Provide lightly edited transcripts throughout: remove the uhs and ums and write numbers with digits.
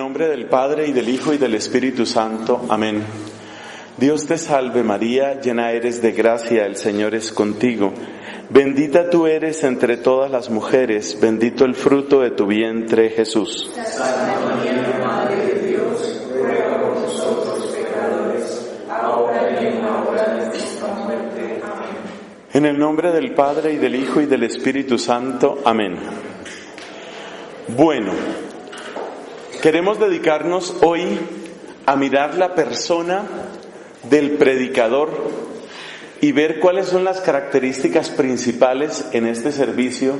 nombre del Padre, y del Hijo, y del Espíritu Santo. Amén. Dios te salve María, llena eres de gracia, el Señor es contigo. Bendita tú eres entre todas las mujeres, bendito el fruto de tu vientre, Jesús. Santa María, Madre de Dios, ruega por nosotros pecadores, ahora y en la hora de nuestra muerte. Amén. En el nombre del Padre, y del Hijo, y del Espíritu Santo. Amén. Bueno, queremos dedicarnos hoy a mirar la persona del predicador y ver cuáles son las características principales en este servicio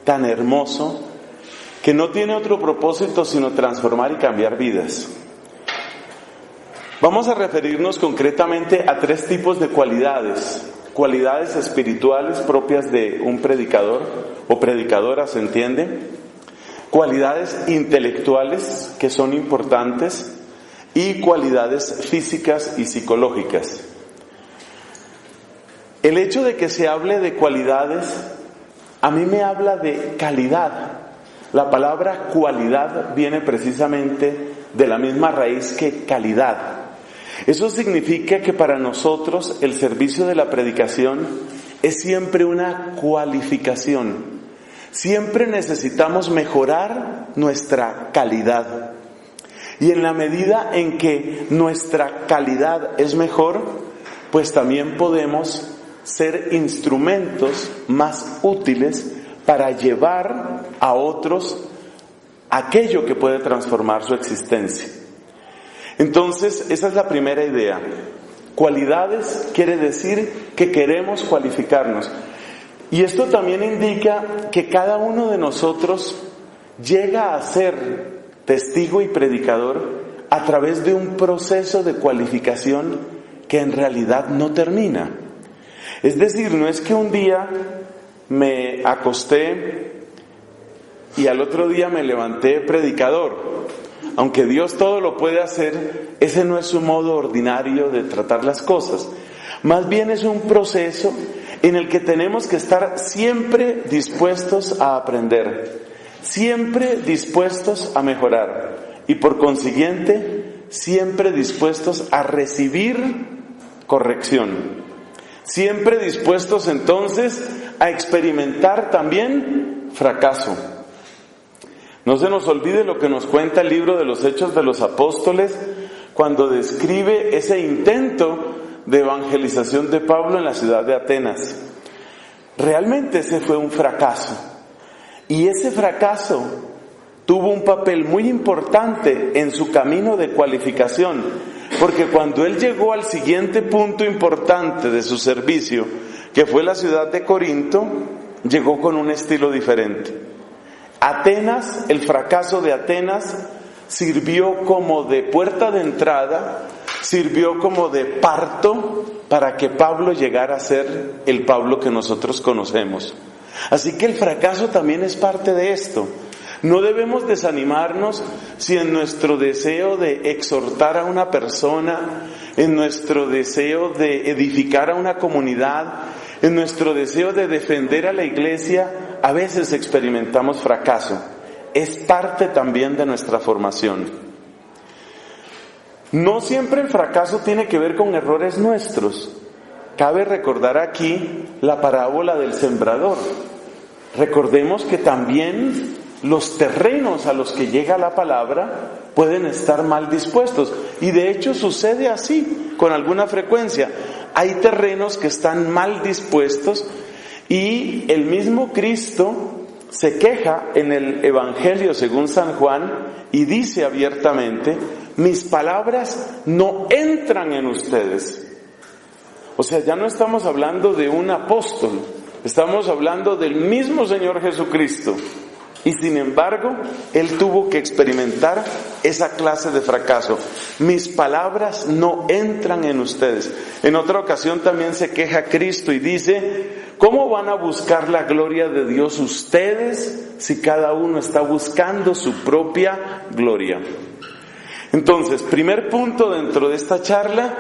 tan hermoso que no tiene otro propósito sino transformar y cambiar vidas. Vamos a referirnos concretamente a 3 tipos de cualidades espirituales propias de un predicador o predicadora, ¿se entiende? Cualidades intelectuales que son importantes y cualidades físicas y psicológicas. El hecho de que se hable de cualidades, a mí me habla de calidad. La palabra cualidad viene precisamente de la misma raíz que calidad. Eso significa que para nosotros el servicio de la predicación es siempre una cualificación. Siempre necesitamos mejorar nuestra calidad. Y en la medida en que nuestra calidad es mejor, pues también podemos ser instrumentos más útiles para llevar a otros aquello que puede transformar su existencia. Entonces, esa es la primera idea. Cualidades quiere decir que queremos cualificarnos. Y esto también indica que cada uno de nosotros llega a ser testigo y predicador a través de un proceso de cualificación que en realidad no termina. Es decir, no es que un día me acosté y al otro día me levanté predicador. Aunque Dios todo lo puede hacer, ese no es su modo ordinario de tratar las cosas. Más bien es un proceso en el que tenemos que estar siempre dispuestos a aprender, siempre dispuestos a mejorar y por consiguiente siempre dispuestos a recibir corrección, siempre dispuestos entonces a experimentar también fracaso. No se nos olvide lo que nos cuenta el libro de los Hechos de los Apóstoles cuando describe ese intento de evangelización de Pablo en la ciudad de Atenas. Realmente ese fue un fracaso. Y ese fracaso tuvo un papel muy importante en su camino de cualificación, porque cuando él llegó al siguiente punto importante de su servicio, que fue la ciudad de Corinto, llegó con un estilo diferente. Atenas, el fracaso de Atenas, sirvió como de puerta de entrada, sirvió como de parto para que Pablo llegara a ser el Pablo que nosotros conocemos. Así que el fracaso también es parte de esto. No debemos desanimarnos si en nuestro deseo de exhortar a una persona, en nuestro deseo de edificar a una comunidad, en nuestro deseo de defender a la iglesia, a veces experimentamos fracaso. Es parte también de nuestra formación. No siempre el fracaso tiene que ver con errores nuestros. Cabe recordar aquí la parábola del sembrador. Recordemos que también los terrenos a los que llega la palabra pueden estar mal dispuestos. Y de hecho sucede así con alguna frecuencia. Hay terrenos que están mal dispuestos y el mismo Cristo se queja en el Evangelio según San Juan y dice abiertamente: mis palabras no entran en ustedes. O sea, ya no estamos hablando de un apóstol, estamos hablando del mismo Señor Jesucristo. Y sin embargo, Él tuvo que experimentar esa clase de fracaso. Mis palabras no entran en ustedes. En otra ocasión también se queja Cristo y dice: ¿cómo van a buscar la gloria de Dios ustedes si cada uno está buscando su propia gloria? Entonces, primer punto dentro de esta charla: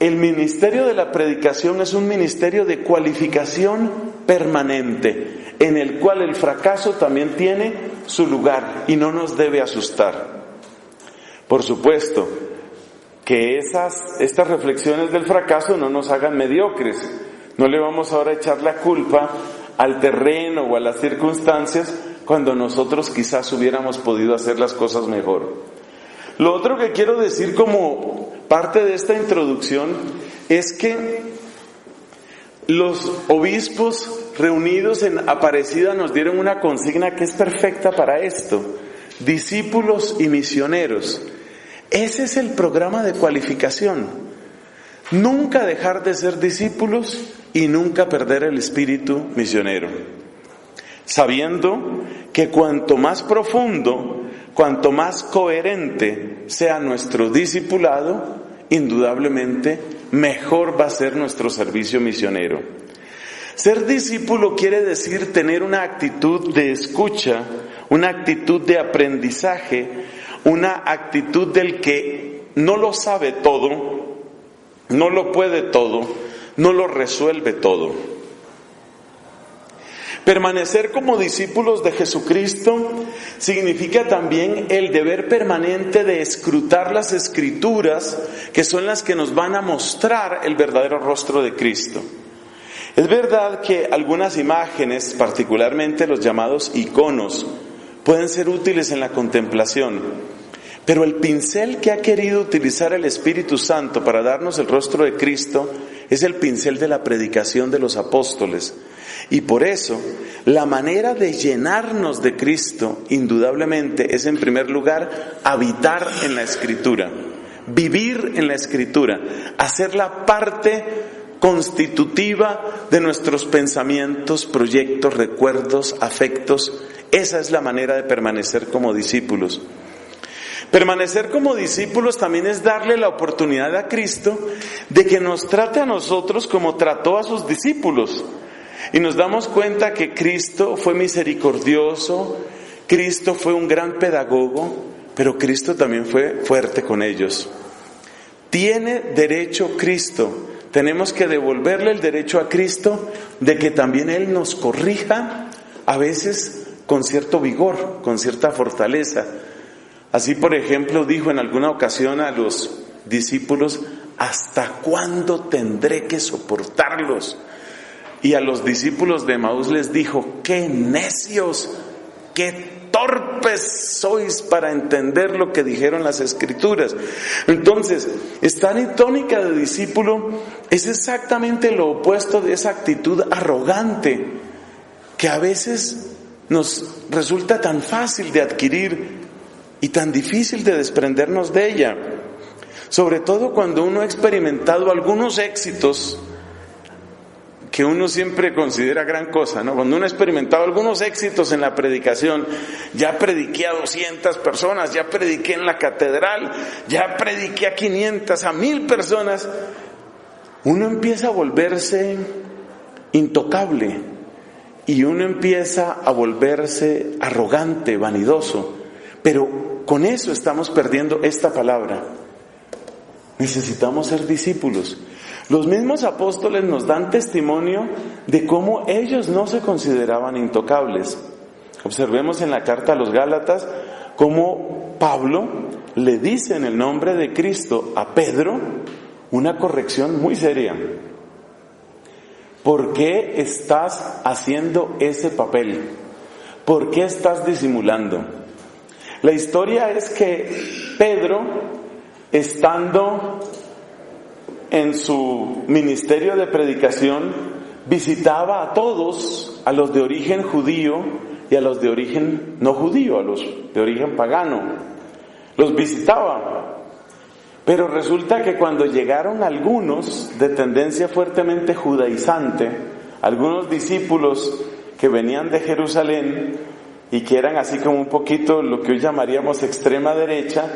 el ministerio de la predicación es un ministerio de cualificación permanente, en el cual el fracaso también tiene su lugar y no nos debe asustar. Por supuesto, que estas reflexiones del fracaso no nos hagan mediocres. No le vamos ahora a echar la culpa al terreno o a las circunstancias cuando nosotros quizás hubiéramos podido hacer las cosas mejor. Lo otro que quiero decir como parte de esta introducción es que los obispos reunidos en Aparecida nos dieron una consigna que es perfecta para esto: discípulos y misioneros. Ese es el programa de cualificación. Nunca dejar de ser discípulos y nunca perder el espíritu misionero. Sabiendo que cuanto más profundo, cuanto más coherente sea nuestro discipulado, indudablemente mejor va a ser nuestro servicio misionero. Ser discípulo quiere decir tener una actitud de escucha, una actitud de aprendizaje, una actitud del que no lo sabe todo, no lo puede todo, no lo resuelve todo. Permanecer como discípulos de Jesucristo significa también el deber permanente de escrutar las Escrituras, que son las que nos van a mostrar el verdadero rostro de Cristo. Es verdad que algunas imágenes, particularmente los llamados iconos, pueden ser útiles en la contemplación, pero el pincel que ha querido utilizar el Espíritu Santo para darnos el rostro de Cristo es el pincel de la predicación de los apóstoles. Y por eso, la manera de llenarnos de Cristo, indudablemente, es en primer lugar habitar en la Escritura, vivir en la Escritura, hacerla parte constitutiva de nuestros pensamientos, proyectos, recuerdos, afectos. Esa es la manera de permanecer como discípulos. Permanecer como discípulos también es darle la oportunidad a Cristo de que nos trate a nosotros como trató a sus discípulos. Y nos damos cuenta que Cristo fue misericordioso, Cristo fue un gran pedagogo, pero Cristo también fue fuerte con ellos. Tiene derecho Cristo. Tenemos que devolverle el derecho a Cristo de que también Él nos corrija, a veces con cierto vigor, con cierta fortaleza. Así, por ejemplo, dijo en alguna ocasión a los discípulos: ¿hasta cuándo tendré que soportarlos? Y a los discípulos de Emaús les dijo: ¡qué necios! ¡Qué torpes sois para entender lo que dijeron las Escrituras! Entonces, estar en tónica de discípulo es exactamente lo opuesto de esa actitud arrogante que a veces nos resulta tan fácil de adquirir y tan difícil de desprendernos de ella. Sobre todo cuando uno ha experimentado algunos éxitos que uno siempre considera gran cosa, ¿no? Cuando uno ha experimentado algunos éxitos en la predicación, ya prediqué a 200 personas, ya prediqué en la catedral, ya prediqué a 500, a 1000 personas, uno empieza a volverse intocable y uno empieza a volverse arrogante, vanidoso, pero con eso estamos perdiendo esta palabra. Necesitamos ser discípulos. Los mismos apóstoles nos dan testimonio de cómo ellos no se consideraban intocables. Observemos en la carta a los Gálatas cómo Pablo le dice en el nombre de Cristo a Pedro una corrección muy seria. ¿Por qué estás haciendo ese papel? ¿Por qué estás disimulando? La historia es que Pedro, estando en su ministerio de predicación, visitaba a todos, a los de origen judío y a los de origen no judío, a los de origen pagano. Los visitaba. Pero resulta que cuando llegaron algunos de tendencia fuertemente judaizante, algunos discípulos que venían de Jerusalén y que eran así como un poquito lo que hoy llamaríamos extrema derecha,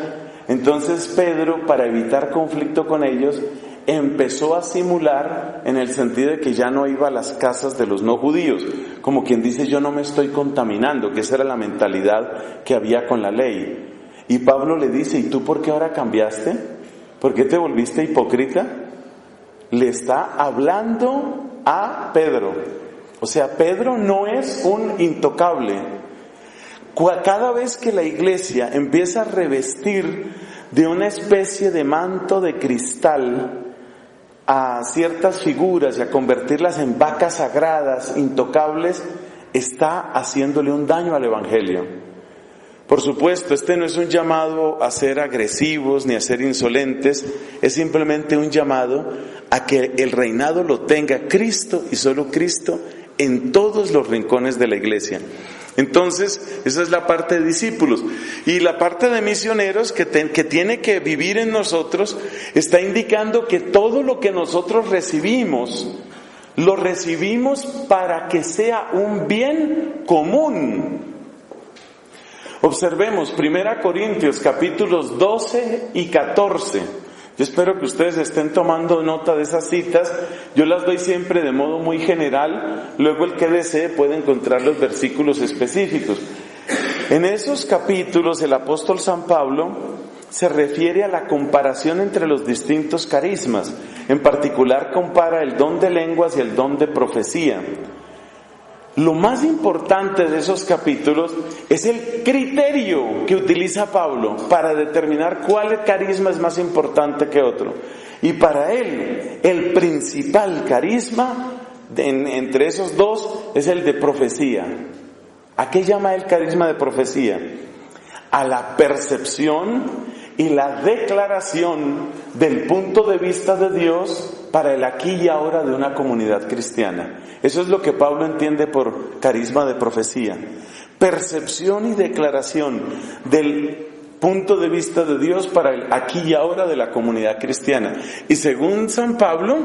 entonces Pedro, para evitar conflicto con ellos, empezó a simular en el sentido de que ya no iba a las casas de los no judíos, como quien dice: yo no me estoy contaminando, que esa era la mentalidad que había con la ley. Y Pablo le dice: ¿y tú por qué ahora cambiaste? ¿Por qué te volviste hipócrita? Le está hablando a Pedro. O sea, Pedro no es un intocable. Cada vez que la iglesia empieza a revestir de una especie de manto de cristal a ciertas figuras y a convertirlas en vacas sagradas, intocables, está haciéndole un daño al Evangelio. Por supuesto, este no es un llamado a ser agresivos ni a ser insolentes, es simplemente un llamado a que el reinado lo tenga Cristo y solo Cristo en todos los rincones de la iglesia. Entonces, esa es la parte de discípulos. Y la parte de misioneros que tiene que vivir en nosotros está indicando que todo lo que nosotros recibimos, lo recibimos para que sea un bien común. Observemos 1 Corintios capítulos 12 y 14. Yo espero que ustedes estén tomando nota de esas citas. Yo las doy siempre de modo muy general. Luego el que desee puede encontrar los versículos específicos. En esos capítulos el apóstol San Pablo se refiere a la comparación entre los distintos carismas. En particular compara el don de lenguas y el don de profecía. Lo más importante de esos capítulos es el criterio que utiliza Pablo para determinar cuál carisma es más importante que otro. Y para él, el principal carisma entre esos dos es el de profecía. ¿A qué llama el carisma de profecía? A la percepción y la declaración del punto de vista de Dios para el aquí y ahora de una comunidad cristiana. Eso es lo que Pablo entiende por carisma de profecía. Percepción y declaración del punto de vista de Dios para el aquí y ahora de la comunidad cristiana. Y según San Pablo,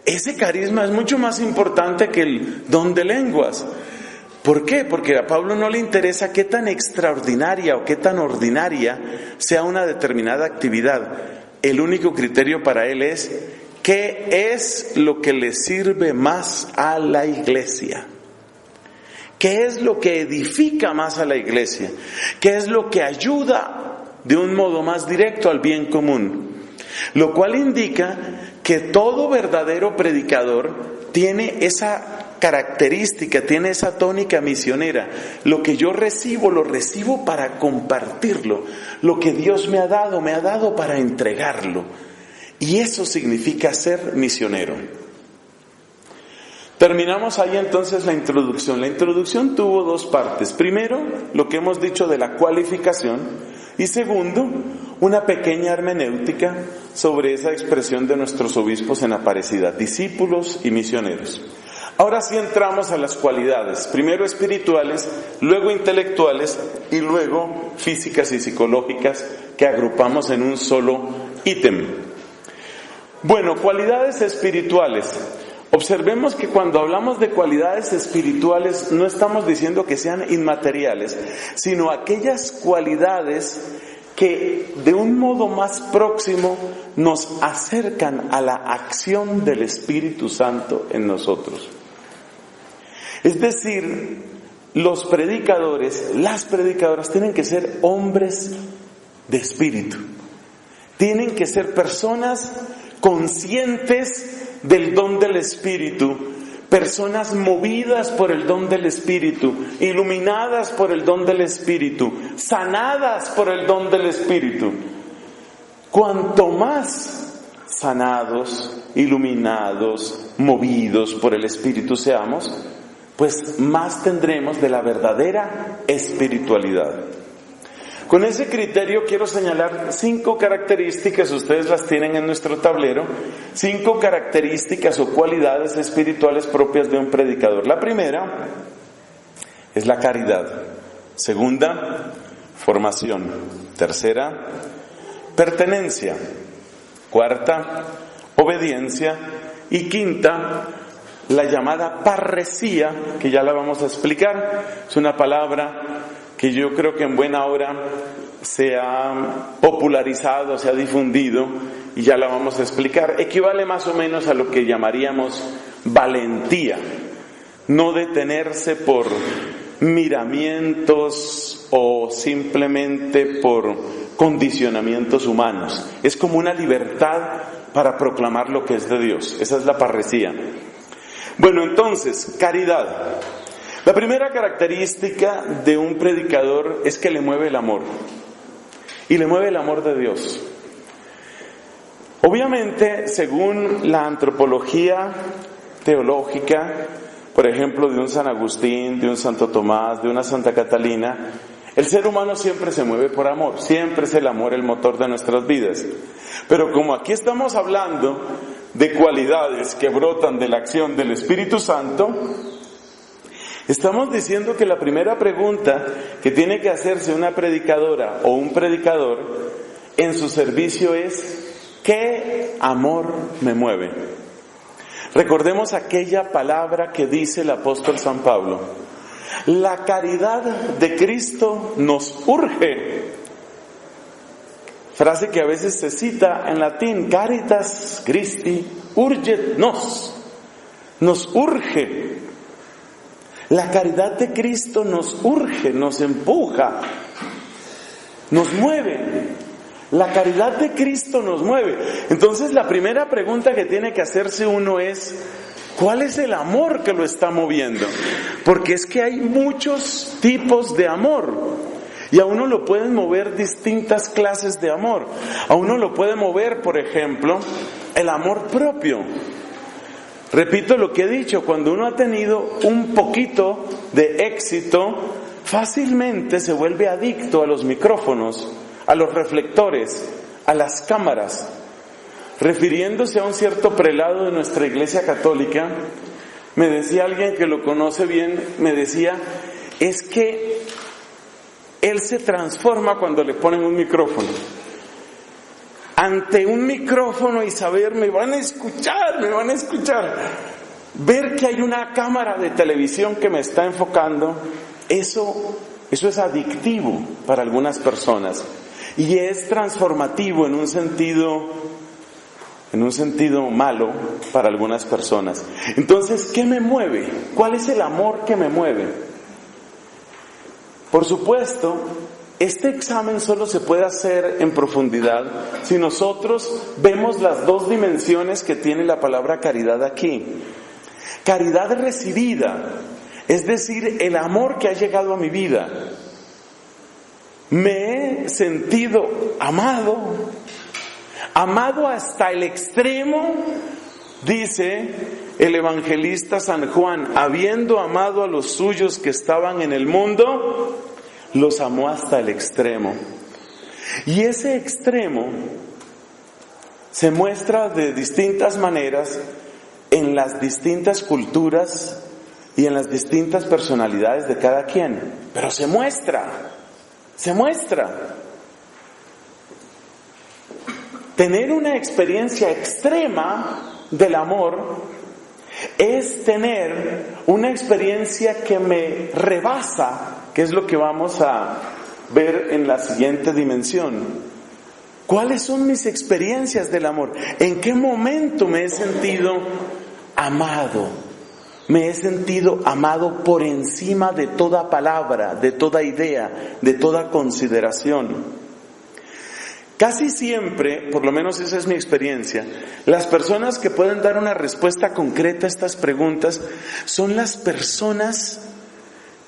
ese carisma es mucho más importante que el don de lenguas. ¿Por qué? Porque a Pablo no le interesa qué tan extraordinaria o qué tan ordinaria sea una determinada actividad. El único criterio para él es qué es lo que le sirve más a la iglesia. ¿Qué es lo que edifica más a la iglesia? ¿Qué es lo que ayuda de un modo más directo al bien común? Lo cual indica que todo verdadero predicador tiene esa característica, tiene esa tónica misionera. Lo que yo recibo, lo recibo para compartirlo. Lo que Dios me ha dado para entregarlo. Y eso significa ser misionero. Terminamos ahí entonces la introducción. La introducción tuvo dos partes. Primero, lo que hemos dicho de la cualificación. Y segundo, una pequeña hermenéutica sobre esa expresión de nuestros obispos en Aparecida, discípulos y misioneros. Ahora sí entramos a las cualidades, primero espirituales, luego intelectuales y luego físicas y psicológicas que agrupamos en un solo ítem. Bueno, cualidades espirituales. Observemos que cuando hablamos de cualidades espirituales no estamos diciendo que sean inmateriales, sino aquellas cualidades que de un modo más próximo nos acercan a la acción del Espíritu Santo en nosotros. Es decir, los predicadores, las predicadoras tienen que ser hombres de espíritu. Tienen que ser personas conscientes del don del Espíritu, personas movidas por el don del Espíritu, iluminadas por el don del Espíritu, sanadas por el don del Espíritu. Cuanto más sanados, iluminados, movidos por el Espíritu seamos, pues más tendremos de la verdadera espiritualidad. Con ese criterio quiero señalar 5 características, ustedes las tienen en nuestro tablero, 5 características o cualidades espirituales propias de un predicador. La primera es la caridad. Segunda, formación. Tercera, pertenencia. Cuarta, obediencia. Y quinta, la llamada parresía, que ya la vamos a explicar. Es una palabra que yo creo que en buena hora se ha popularizado, se ha difundido, y ya la vamos a explicar. Equivale más o menos a lo que llamaríamos valentía. No detenerse por miramientos o simplemente por condicionamientos humanos. Es como una libertad para proclamar lo que es de Dios. Esa es la parresía. Bueno, entonces, caridad. La primera característica de un predicador es que le mueve el amor. y le mueve el amor de Dios. Obviamente, según la antropología teológica, por ejemplo, de un San Agustín, de un Santo Tomás, de una Santa Catalina, el ser humano siempre se mueve por amor, siempre es el amor el motor de nuestras vidas. Pero como aquí estamos hablando de cualidades que brotan de la acción del Espíritu Santo, estamos diciendo que la primera pregunta que tiene que hacerse una predicadora o un predicador en su servicio es: ¿qué amor me mueve? Recordemos aquella palabra que dice el apóstol San Pablo: la caridad de Cristo nos urge. Frase que a veces se cita en latín: caritas Christi urget nos. Nos urge. La caridad de Cristo nos urge, nos empuja, nos mueve. La caridad de Cristo nos mueve. Entonces la primera pregunta que tiene que hacerse uno es: ¿cuál es el amor que lo está moviendo? Porque es que hay muchos tipos de amor. Y a uno lo pueden mover distintas clases de amor. A uno lo puede mover, por ejemplo, el amor propio. Repito lo que he dicho: cuando uno ha tenido un poquito de éxito, fácilmente se vuelve adicto a los micrófonos, a los reflectores, a las cámaras. Refiriéndose a un cierto prelado de nuestra Iglesia Católica, me decía alguien que lo conoce bien, me decía: es que él se transforma cuando le ponen un micrófono. Ante un micrófono y saber, me van a escuchar. Ver que hay una cámara de televisión que me está enfocando, eso es adictivo para algunas personas. Y es transformativo en un sentido malo para algunas personas. Entonces, ¿qué me mueve? ¿Cuál es el amor que me mueve? Por supuesto, este examen solo se puede hacer en profundidad si nosotros vemos las dos dimensiones que tiene la palabra caridad aquí. Caridad recibida, es decir, el amor que ha llegado a mi vida. Me he sentido amado hasta el extremo, dice el evangelista San Juan: habiendo amado a los suyos que estaban en el mundo, los amó hasta el extremo. Y ese extremo se muestra de distintas maneras en las distintas culturas y en las distintas personalidades de cada quien, pero se muestra. Tener una experiencia extrema del amor es tener una experiencia que me rebasa, que es lo que vamos a ver en la siguiente dimensión. ¿Cuáles son mis experiencias del amor? ¿En qué momento me he sentido amado? Me he sentido amado por encima de toda palabra, de toda idea, de toda consideración. Casi siempre, por lo menos esa es mi experiencia, las personas que pueden dar una respuesta concreta a estas preguntas son las personas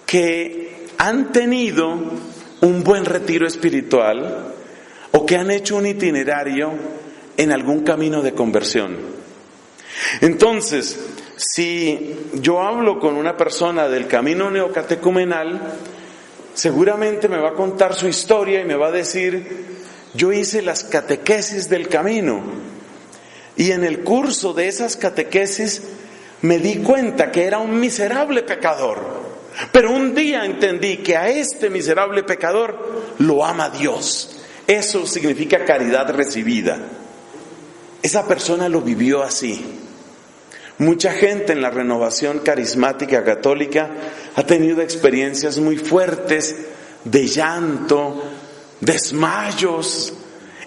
que han tenido un buen retiro espiritual o que han hecho un itinerario en algún camino de conversión. Entonces, si yo hablo con una persona del camino neocatecumenal, seguramente me va a contar su historia y me va a decir: yo hice las catequesis del camino y en el curso de esas catequesis me di cuenta que era un miserable pecador, pero un día entendí que a este miserable pecador lo ama Dios. Eso significa caridad recibida. Esa persona lo vivió así. Mucha gente en la renovación carismática católica ha tenido experiencias muy fuertes de llanto, desmayos.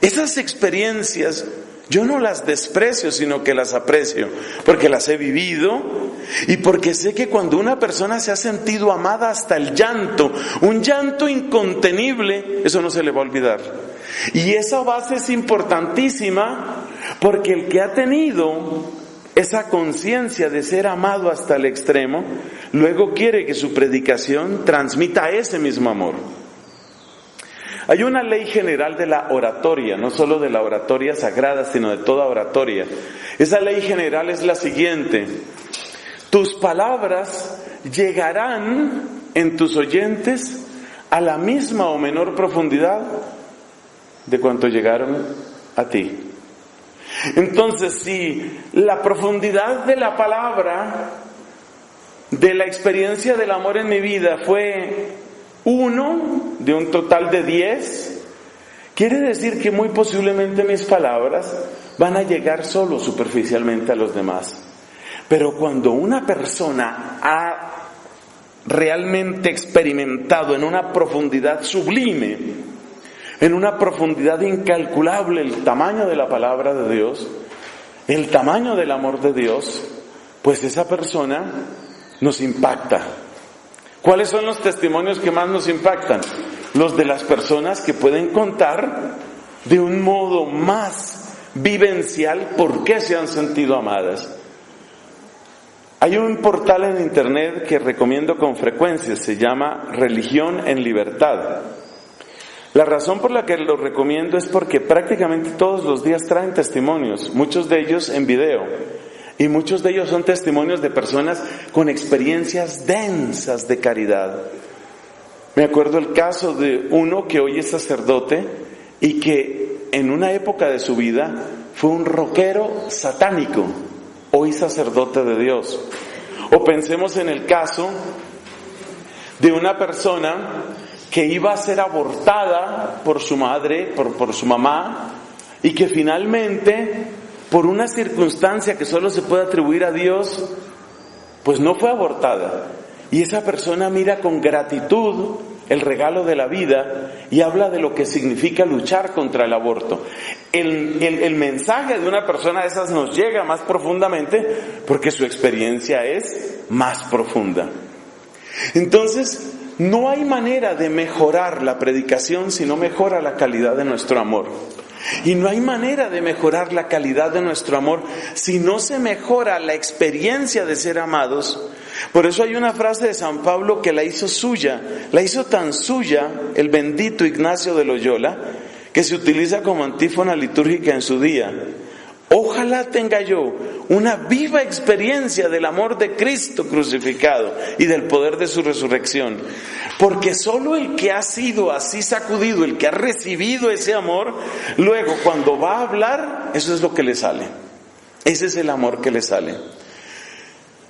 Esas experiencias yo no las desprecio, sino que las aprecio, porque las he vivido y porque sé que cuando una persona se ha sentido amada hasta el llanto, un llanto incontenible, eso no se le va a olvidar. Y esa base es importantísima, porque el que ha tenido esa conciencia de ser amado hasta el extremo, luego quiere que su predicación transmita ese mismo amor. Hay una ley general de la oratoria, no solo de la oratoria sagrada, sino de toda oratoria. Esa ley general es la siguiente: tus palabras llegarán en tus oyentes a la misma o menor profundidad de cuanto llegaron a ti. Entonces, si la profundidad de la palabra, de la experiencia del amor en mi vida fue 1 de un total de 10, quiere decir que muy posiblemente mis palabras van a llegar solo superficialmente a los demás. Pero cuando una persona ha realmente experimentado en una profundidad sublime, en una profundidad incalculable, el tamaño de la palabra de Dios, el tamaño del amor de Dios, pues esa persona nos impacta. ¿Cuáles son los testimonios que más nos impactan? Los de las personas que pueden contar de un modo más vivencial por qué se han sentido amadas. Hay un portal en internet que recomiendo con frecuencia, se llama Religión en Libertad. La razón por la que lo recomiendo es porque prácticamente todos los días traen testimonios, muchos de ellos en video, y muchos de ellos son testimonios de personas con experiencias densas de caridad. Me acuerdo el caso de uno que hoy es sacerdote y que en una época de su vida fue un rockero satánico, hoy sacerdote de Dios. O pensemos en el caso de una persona que iba a ser abortada por su madre, por su mamá, y que finalmente, por una circunstancia que solo se puede atribuir a Dios, pues no fue abortada. Y esa persona mira con gratitud el regalo de la vida y habla de lo que significa luchar contra el aborto. El mensaje de una persona de esas nos llega más profundamente porque su experiencia es más profunda. Entonces, no hay manera de mejorar la predicación si no mejora la calidad de nuestro amor. Y no hay manera de mejorar la calidad de nuestro amor si no se mejora la experiencia de ser amados. Por eso hay una frase de San Pablo que la hizo suya, la hizo tan suya el bendito Ignacio de Loyola, que se utiliza como antífona litúrgica en su día. Ojalá tenga yo una viva experiencia del amor de Cristo crucificado y del poder de su resurrección. Porque solo el que ha sido así sacudido, el que ha recibido ese amor, luego cuando va a hablar, eso es lo que le sale. Ese es el amor que le sale.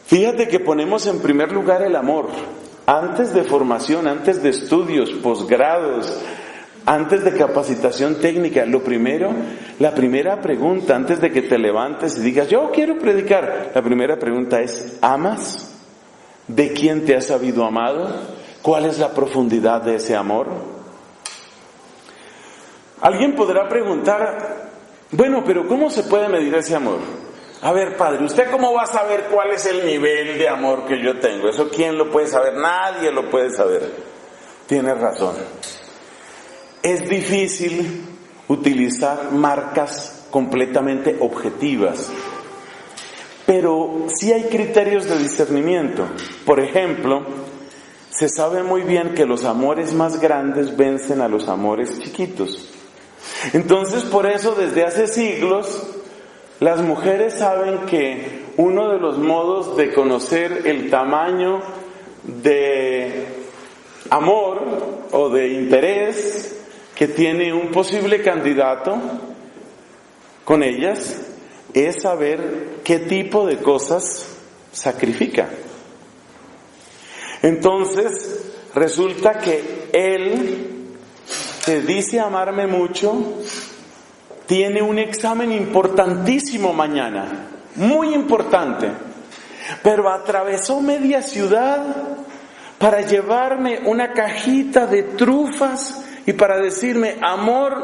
Fíjate que ponemos en primer lugar el amor. Antes de formación, antes de estudios, posgrados, antes de capacitación técnica, la primera pregunta, antes de que te levantes y digas, yo quiero predicar, la primera pregunta es, ¿amas? ¿De quién te has sabido amado? ¿Cuál es la profundidad de ese amor? Alguien podrá preguntar, bueno, pero ¿cómo se puede medir ese amor? A ver, padre, ¿usted cómo va a saber cuál es el nivel de amor que yo tengo? ¿Eso quién lo puede saber? Nadie lo puede saber. Tienes razón. Es difícil utilizar marcas completamente objetivas, pero sí hay criterios de discernimiento. Por ejemplo, se sabe muy bien que los amores más grandes vencen a los amores chiquitos. Entonces, por eso, desde hace siglos, las mujeres saben que uno de los modos de conocer el tamaño de amor o de interés que tiene un posible candidato con ellas es saber qué tipo de cosas sacrifica. Entonces, resulta que él, que dice amarme mucho, tiene un examen importantísimo mañana, muy importante, pero atravesó media ciudad para llevarme una cajita de trufas y para decirme, amor,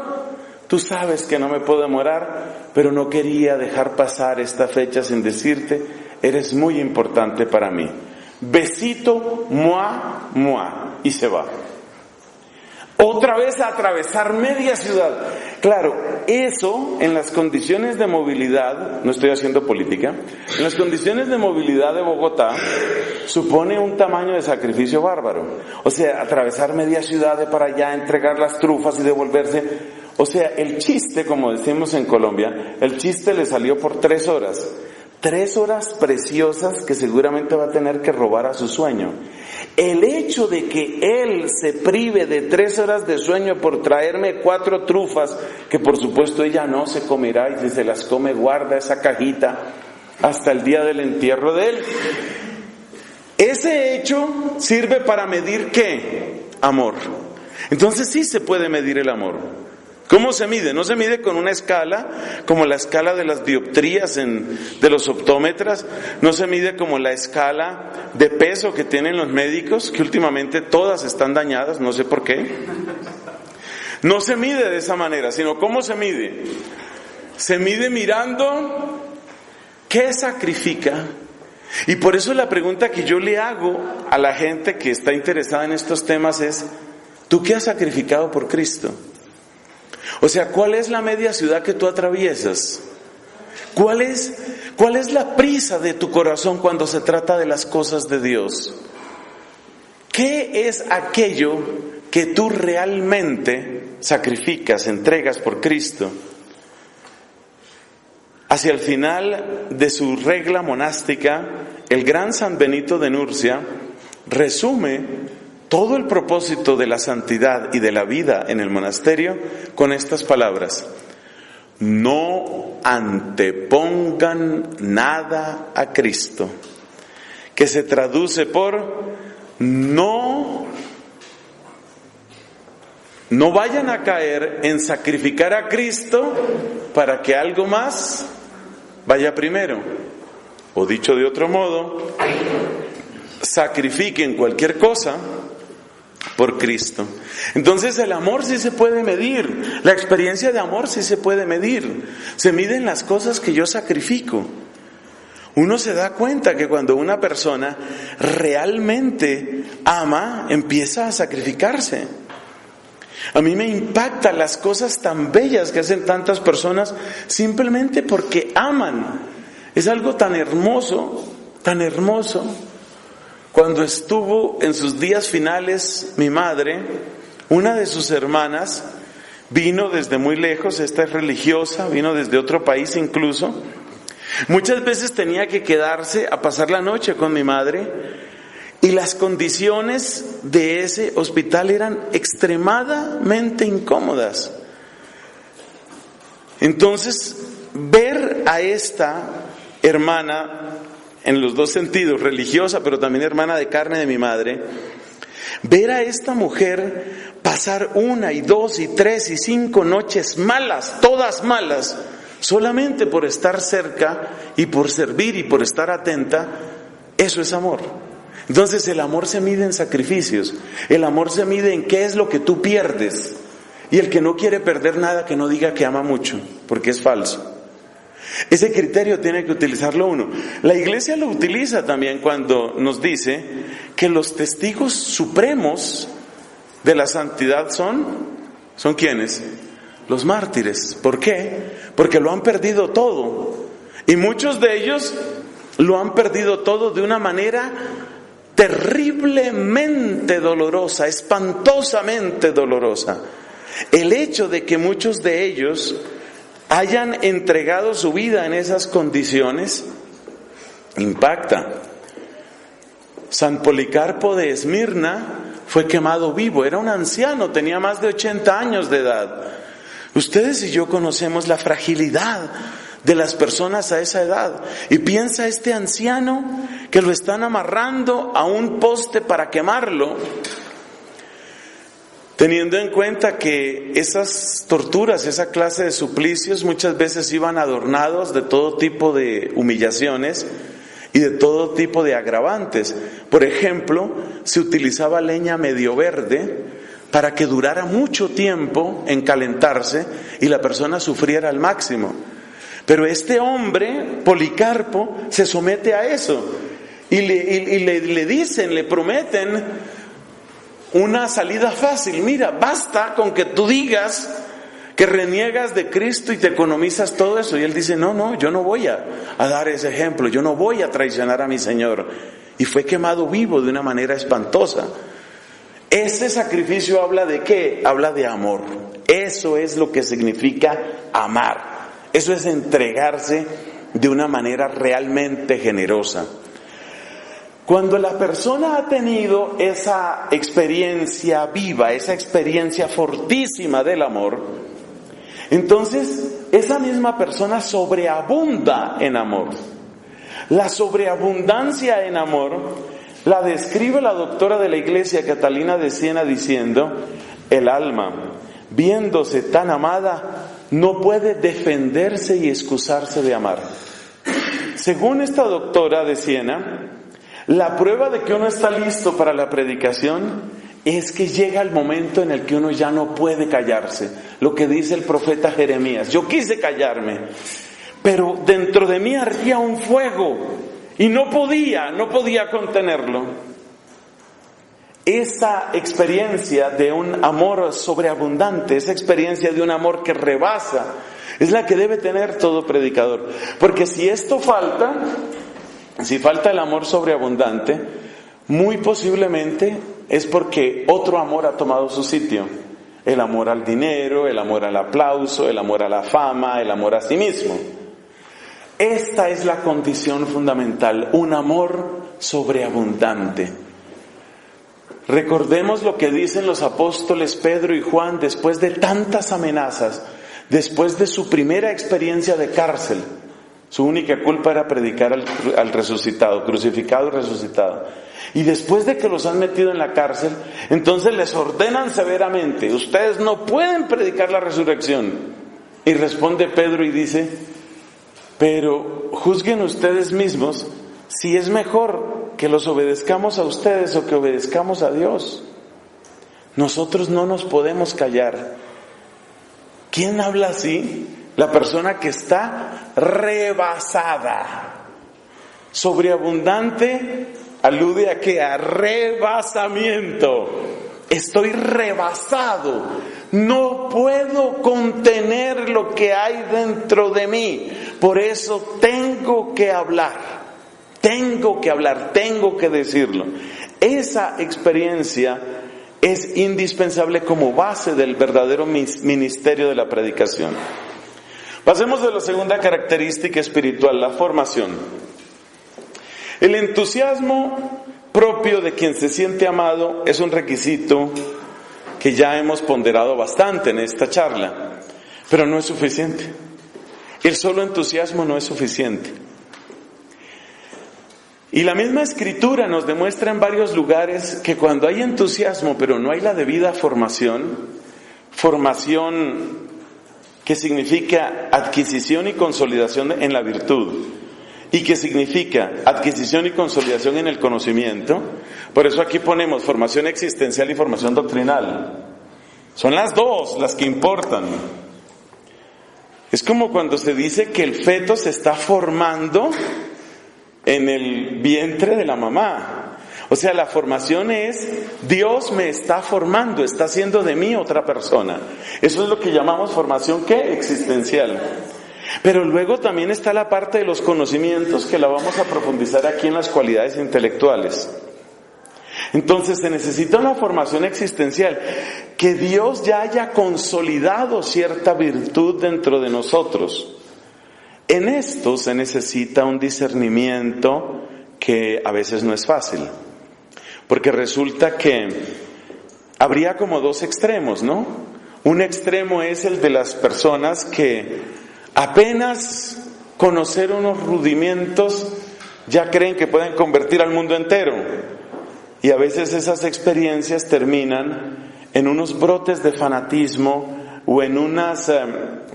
tú sabes que no me puedo demorar, pero no quería dejar pasar esta fecha sin decirte, eres muy importante para mí. Besito, mua, mua, y se va. Otra vez a atravesar media ciudad. Claro, eso en las condiciones de movilidad, no estoy haciendo política, en las condiciones de movilidad de Bogotá supone un tamaño de sacrificio bárbaro. O sea, atravesar media ciudad de para allá, entregar las trufas y devolverse. O sea, el chiste, como decimos en Colombia, el chiste le salió por 3 horas. 3 horas preciosas que seguramente va a tener que robar a su sueño. El hecho de que él se prive de 3 horas de sueño por traerme 4 trufas, que por supuesto ella no se comerá, y si se las come guarda esa cajita hasta el día del entierro de él. Ese hecho sirve para medir ¿qué? Amor. Entonces sí se puede medir el amor. ¿Cómo se mide? No se mide con una escala, como la escala de las dioptrías de los optómetras, no se mide como la escala de peso que tienen los médicos, que últimamente todas están dañadas, no sé por qué. No se mide de esa manera, sino ¿cómo se mide? Se mide mirando qué sacrifica. Y por eso la pregunta que yo le hago a la gente que está interesada en estos temas es, ¿tú qué has sacrificado por Cristo? O sea, ¿cuál es la media ciudad que tú atraviesas? ¿Cuál es la prisa de tu corazón cuando se trata de las cosas de Dios? ¿Qué es aquello que tú realmente sacrificas, entregas por Cristo? Hacia el final de su regla monástica, el gran San Benito de Nurcia resume todo el propósito de la santidad y de la vida en el monasterio con estas palabras: no antepongan nada a Cristo, que se traduce por no vayan a caer en sacrificar a Cristo para que algo más vaya primero. O dicho de otro modo, sacrifiquen cualquier cosa por Cristo. Entonces el amor sí se puede medir, la experiencia de amor sí se puede medir, se miden las cosas que yo sacrifico. Uno se da cuenta que cuando una persona realmente ama, empieza a sacrificarse. A mí me impactan las cosas tan bellas que hacen tantas personas simplemente porque aman. Es algo tan hermoso, tan hermoso. Cuando estuvo en sus días finales mi madre, una de sus hermanas vino desde muy lejos, esta es religiosa, vino desde otro país incluso. Muchas veces tenía que quedarse a pasar la noche con mi madre y las condiciones de ese hospital eran extremadamente incómodas. Entonces, ver a esta hermana, en los dos sentidos, religiosa, pero también hermana de carne de mi madre, ver a esta mujer pasar 1 y 2 y 3 y 5 noches malas, todas malas, solamente por estar cerca y por servir y por estar atenta, eso es amor. Entonces el amor se mide en sacrificios, el amor se mide en qué es lo que tú pierdes, y el que no quiere perder nada que no diga que ama mucho, porque es falso. Ese criterio tiene que utilizarlo uno. La Iglesia lo utiliza también cuando nos dice que los testigos supremos de la santidad ¿son quiénes? Los mártires. ¿Por qué? Porque lo han perdido todo. Y muchos de ellos lo han perdido todo de una manera terriblemente dolorosa, espantosamente dolorosa. El hecho de que muchos de ellos hayan entregado su vida en esas condiciones impacta. San Policarpo de Esmirna fue quemado vivo, era un anciano, tenía más de 80 años de edad. Ustedes y yo conocemos la fragilidad de las personas a esa edad, y piensa este anciano que lo están amarrando a un poste para quemarlo, teniendo en cuenta que esas torturas, esa clase de suplicios muchas veces iban adornados de todo tipo de humillaciones y de todo tipo de agravantes. Por ejemplo, se utilizaba leña medio verde para que durara mucho tiempo en calentarse y la persona sufriera al máximo. Pero este hombre, Policarpo, se somete a eso y le dicen, le prometen una salida fácil. Mira, basta con que tú digas que reniegas de Cristo y te economizas todo eso. Y él dice, no, yo no voy a dar ese ejemplo, yo no voy a traicionar a mi Señor. Y fue quemado vivo de una manera espantosa. Ese sacrificio habla de ¿qué? Habla de amor. Eso es lo que significa amar. Eso es entregarse de una manera realmente generosa. Cuando la persona ha tenido esa experiencia viva, esa experiencia fortísima del amor, entonces esa misma persona sobreabunda en amor. La sobreabundancia en amor la describe la doctora de la Iglesia, Catalina de Siena, diciendo: el alma, viéndose tan amada, no puede defenderse y excusarse de amar. Según esta doctora de Siena, la prueba de que uno está listo para la predicación es que llega el momento en el que uno ya no puede callarse. Lo que dice el profeta Jeremías: yo quise callarme, pero dentro de mí ardía un fuego y no podía contenerlo. Esa experiencia de un amor sobreabundante, esa experiencia de un amor que rebasa, es la que debe tener todo predicador. Porque si esto falta, si falta el amor sobreabundante, muy posiblemente es porque otro amor ha tomado su sitio. El amor al dinero, el amor al aplauso, el amor a la fama, el amor a sí mismo. Esta es la condición fundamental, un amor sobreabundante. Recordemos lo que dicen los apóstoles Pedro y Juan después de tantas amenazas, después de su primera experiencia de cárcel. Su única culpa era predicar al resucitado, crucificado y resucitado. Y después de que los han metido en la cárcel, entonces les ordenan severamente: ustedes no pueden predicar la resurrección. Y responde Pedro y dice: pero juzguen ustedes mismos si es mejor que los obedezcamos a ustedes o que obedezcamos a Dios. Nosotros no nos podemos callar. ¿Quién habla así? La persona que está rebasada. Sobreabundante alude a ¿qué? A rebasamiento. Estoy rebasado. No puedo contener lo que hay dentro de mí. Por eso tengo que hablar. Tengo que decirlo. Esa experiencia es indispensable como base del verdadero ministerio de la predicación. Pasemos a la segunda característica espiritual, la formación. El entusiasmo propio de quien se siente amado es un requisito que ya hemos ponderado bastante en esta charla, pero no es suficiente. El solo entusiasmo no es suficiente. Y la misma Escritura nos demuestra en varios lugares que cuando hay entusiasmo pero no hay la debida formación que significa adquisición y consolidación en la virtud, y que significa adquisición y consolidación en el conocimiento. Por eso aquí ponemos formación existencial y formación doctrinal. Son las dos las que importan. Es como cuando se dice que el feto se está formando en el vientre de la mamá. O sea, la formación es Dios me está formando, está haciendo de mí otra persona. Eso es lo que llamamos formación, ¿qué? Existencial. Pero luego también está la parte de los conocimientos, que la vamos a profundizar aquí en las cualidades intelectuales. Entonces se necesita una formación existencial, que Dios ya haya consolidado cierta virtud dentro de nosotros. En esto se necesita un discernimiento que a veces no es fácil, porque resulta que habría como dos extremos, ¿no? Un extremo es el de las personas que apenas conocer unos rudimentos ya creen que pueden convertir al mundo entero, y a veces esas experiencias terminan en unos brotes de fanatismo o en unas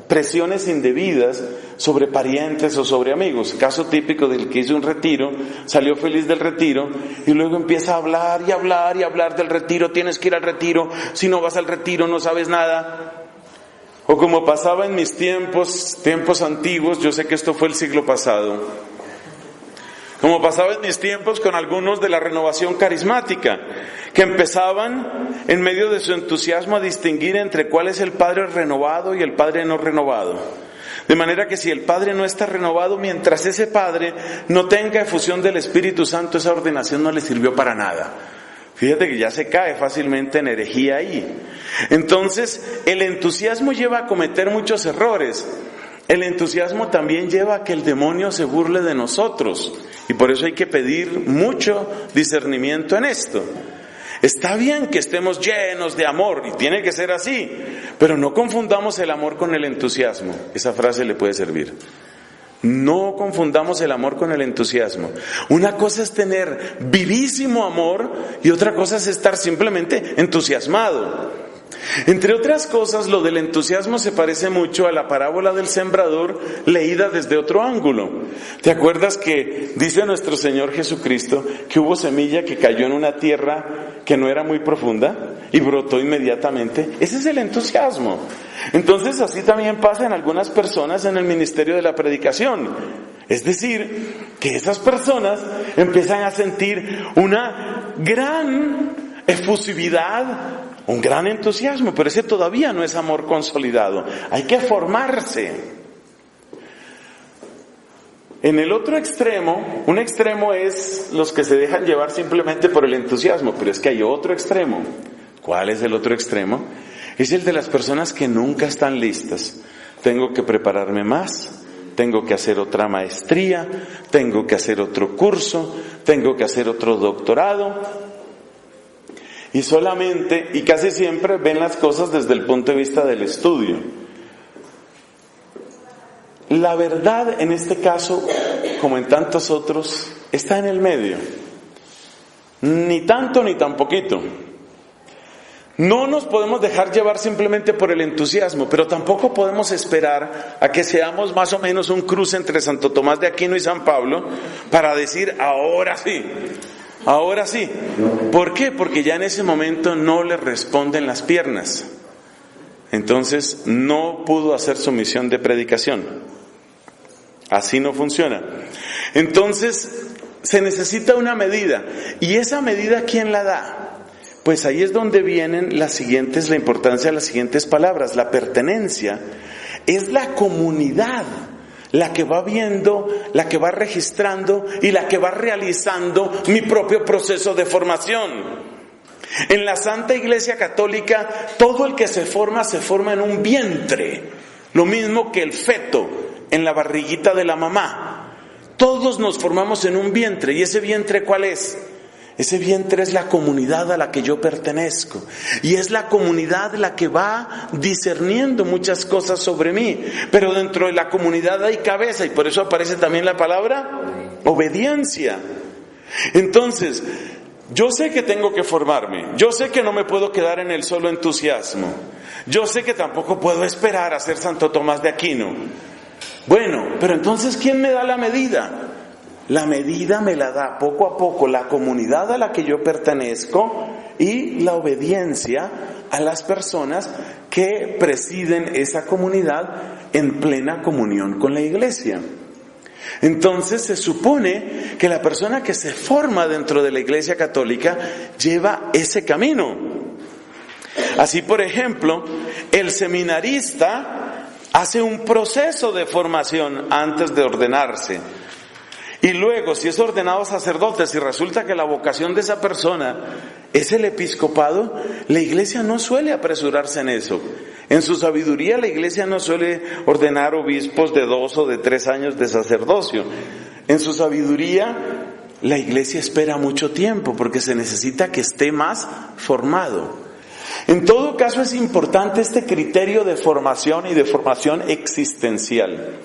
presiones indebidas sobre parientes o sobre amigos. Caso típico del que hizo un retiro, salió feliz del retiro y luego empieza a hablar y hablar y hablar del retiro. Tienes que ir al retiro, si no vas al retiro no sabes nada. O como pasaba en mis tiempos antiguos, yo sé que esto fue el siglo pasado, Como pasaba en mis tiempos con algunos de la renovación carismática, que empezaban en medio de su entusiasmo a distinguir entre cuál es el padre renovado y el padre no renovado. De manera que si el padre no está renovado, mientras ese padre no tenga efusión del Espíritu Santo, esa ordenación no le sirvió para nada. Fíjate que ya se cae fácilmente en herejía ahí. Entonces, el entusiasmo lleva a cometer muchos errores. El entusiasmo también lleva a que el demonio se burle de nosotros. Y por eso hay que pedir mucho discernimiento en esto. Está bien que estemos llenos de amor, y tiene que ser así, pero no confundamos el amor con el entusiasmo. Esa frase le puede servir. No confundamos el amor con el entusiasmo. Una cosa es tener vivísimo amor y otra cosa es estar simplemente entusiasmado. Entre otras cosas, lo del entusiasmo se parece mucho a la parábola del sembrador leída desde otro ángulo. ¿Te acuerdas que dice nuestro Señor Jesucristo que hubo semilla que cayó en una tierra que no era muy profunda y brotó inmediatamente? Ese es el entusiasmo. Entonces, así también pasa en algunas personas en el ministerio de la predicación. Es decir, que esas personas empiezan a sentir una gran efusividad, un gran entusiasmo, pero ese todavía no es amor consolidado. Hay que formarse. En el otro extremo, un extremo es los que se dejan llevar simplemente por el entusiasmo, pero es que hay otro extremo. ¿Cuál es el otro extremo? Es el de las personas que nunca están listas. Tengo que prepararme más, tengo que hacer otra maestría, tengo que hacer otro curso, tengo que hacer otro doctorado. Y solamente, y casi siempre, ven las cosas desde el punto de vista del estudio. La verdad en este caso, como en tantos otros, está en el medio. Ni tanto ni tan poquito. No nos podemos dejar llevar simplemente por el entusiasmo, pero tampoco podemos esperar a que seamos más o menos un cruce entre Santo Tomás de Aquino y San Pablo para decir, ahora sí. Ahora sí. ¿Por qué? Porque ya en ese momento no le responden las piernas. Entonces no pudo hacer su misión de predicación. Así no funciona. Entonces se necesita una medida. ¿Y esa medida quién la da? Pues ahí es donde vienen la importancia de las siguientes palabras. La pertenencia es la comunidad la que va viendo, la que va registrando y la que va realizando mi propio proceso de formación. En la Santa Iglesia Católica, todo el que se forma en un vientre, lo mismo que el feto en la barriguita de la mamá. Todos nos formamos en un vientre, ¿y ese vientre cuál es? Ese vientre es la comunidad a la que yo pertenezco. Y es la comunidad la que va discerniendo muchas cosas sobre mí. Pero dentro de la comunidad hay cabeza, y por eso aparece también la palabra obediencia. Entonces, yo sé que tengo que formarme. Yo sé que no me puedo quedar en el solo entusiasmo. Yo sé que tampoco puedo esperar a ser Santo Tomás de Aquino. Bueno, pero entonces, ¿quién me da la medida? La medida me la da poco a poco la comunidad a la que yo pertenezco y la obediencia a las personas que presiden esa comunidad en plena comunión con la iglesia. Entonces se supone que la persona que se forma dentro de la Iglesia Católica lleva ese camino. Así, por ejemplo, el seminarista hace un proceso de formación antes de ordenarse. Y luego, si es ordenado sacerdote, si resulta que la vocación de esa persona es el episcopado, la iglesia no suele apresurarse en eso. En su sabiduría, la iglesia no suele ordenar obispos de 2 o de 3 años de sacerdocio. En su sabiduría, la iglesia espera mucho tiempo porque se necesita que esté más formado. En todo caso, es importante este criterio de formación y de formación existencial.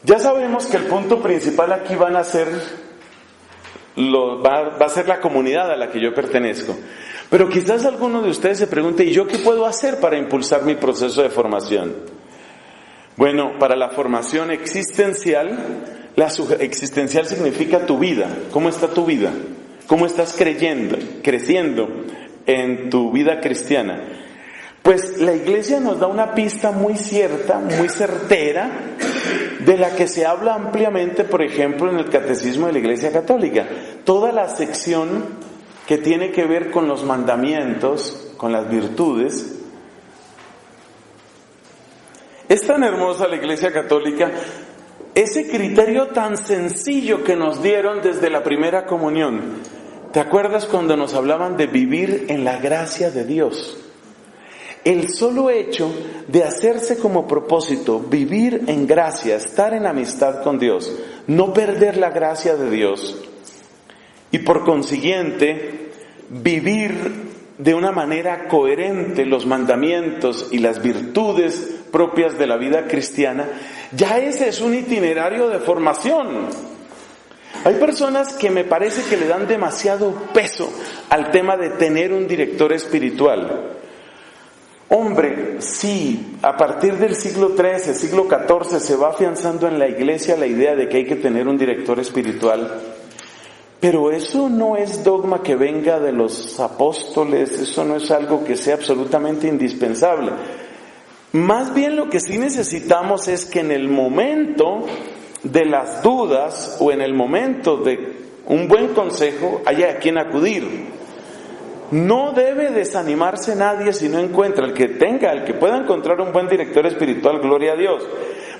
Ya sabemos que el punto principal aquí va a ser la comunidad a la que yo pertenezco. Pero quizás alguno de ustedes se pregunte, ¿y yo qué puedo hacer para impulsar mi proceso de formación? Bueno, para la formación existencial, existencial significa tu vida. ¿Cómo está tu vida? ¿Cómo estás creciendo en tu vida cristiana? Pues la Iglesia nos da una pista muy cierta, muy certera, de la que se habla ampliamente, por ejemplo, en el Catecismo de la Iglesia Católica. Toda la sección que tiene que ver con los mandamientos, con las virtudes. Es tan hermosa la Iglesia Católica, ese criterio tan sencillo que nos dieron desde la primera comunión. ¿Te acuerdas cuando nos hablaban de vivir en la gracia de Dios? El solo hecho de hacerse como propósito vivir en gracia, estar en amistad con Dios, no perder la gracia de Dios y por consiguiente vivir de una manera coherente los mandamientos y las virtudes propias de la vida cristiana, ya ese es un itinerario de formación. Hay personas que me parece que le dan demasiado peso al tema de tener un director espiritual. Hombre, sí, a partir del siglo XIII, siglo XIV se va afianzando en la Iglesia la idea de que hay que tener un director espiritual, pero eso no es dogma que venga de los apóstoles, eso no es algo que sea absolutamente indispensable. Más bien lo que sí necesitamos es que en el momento de las dudas o en el momento de un buen consejo haya a quien acudir. No debe desanimarse nadie si no encuentra, el que pueda encontrar un buen director espiritual, gloria a Dios.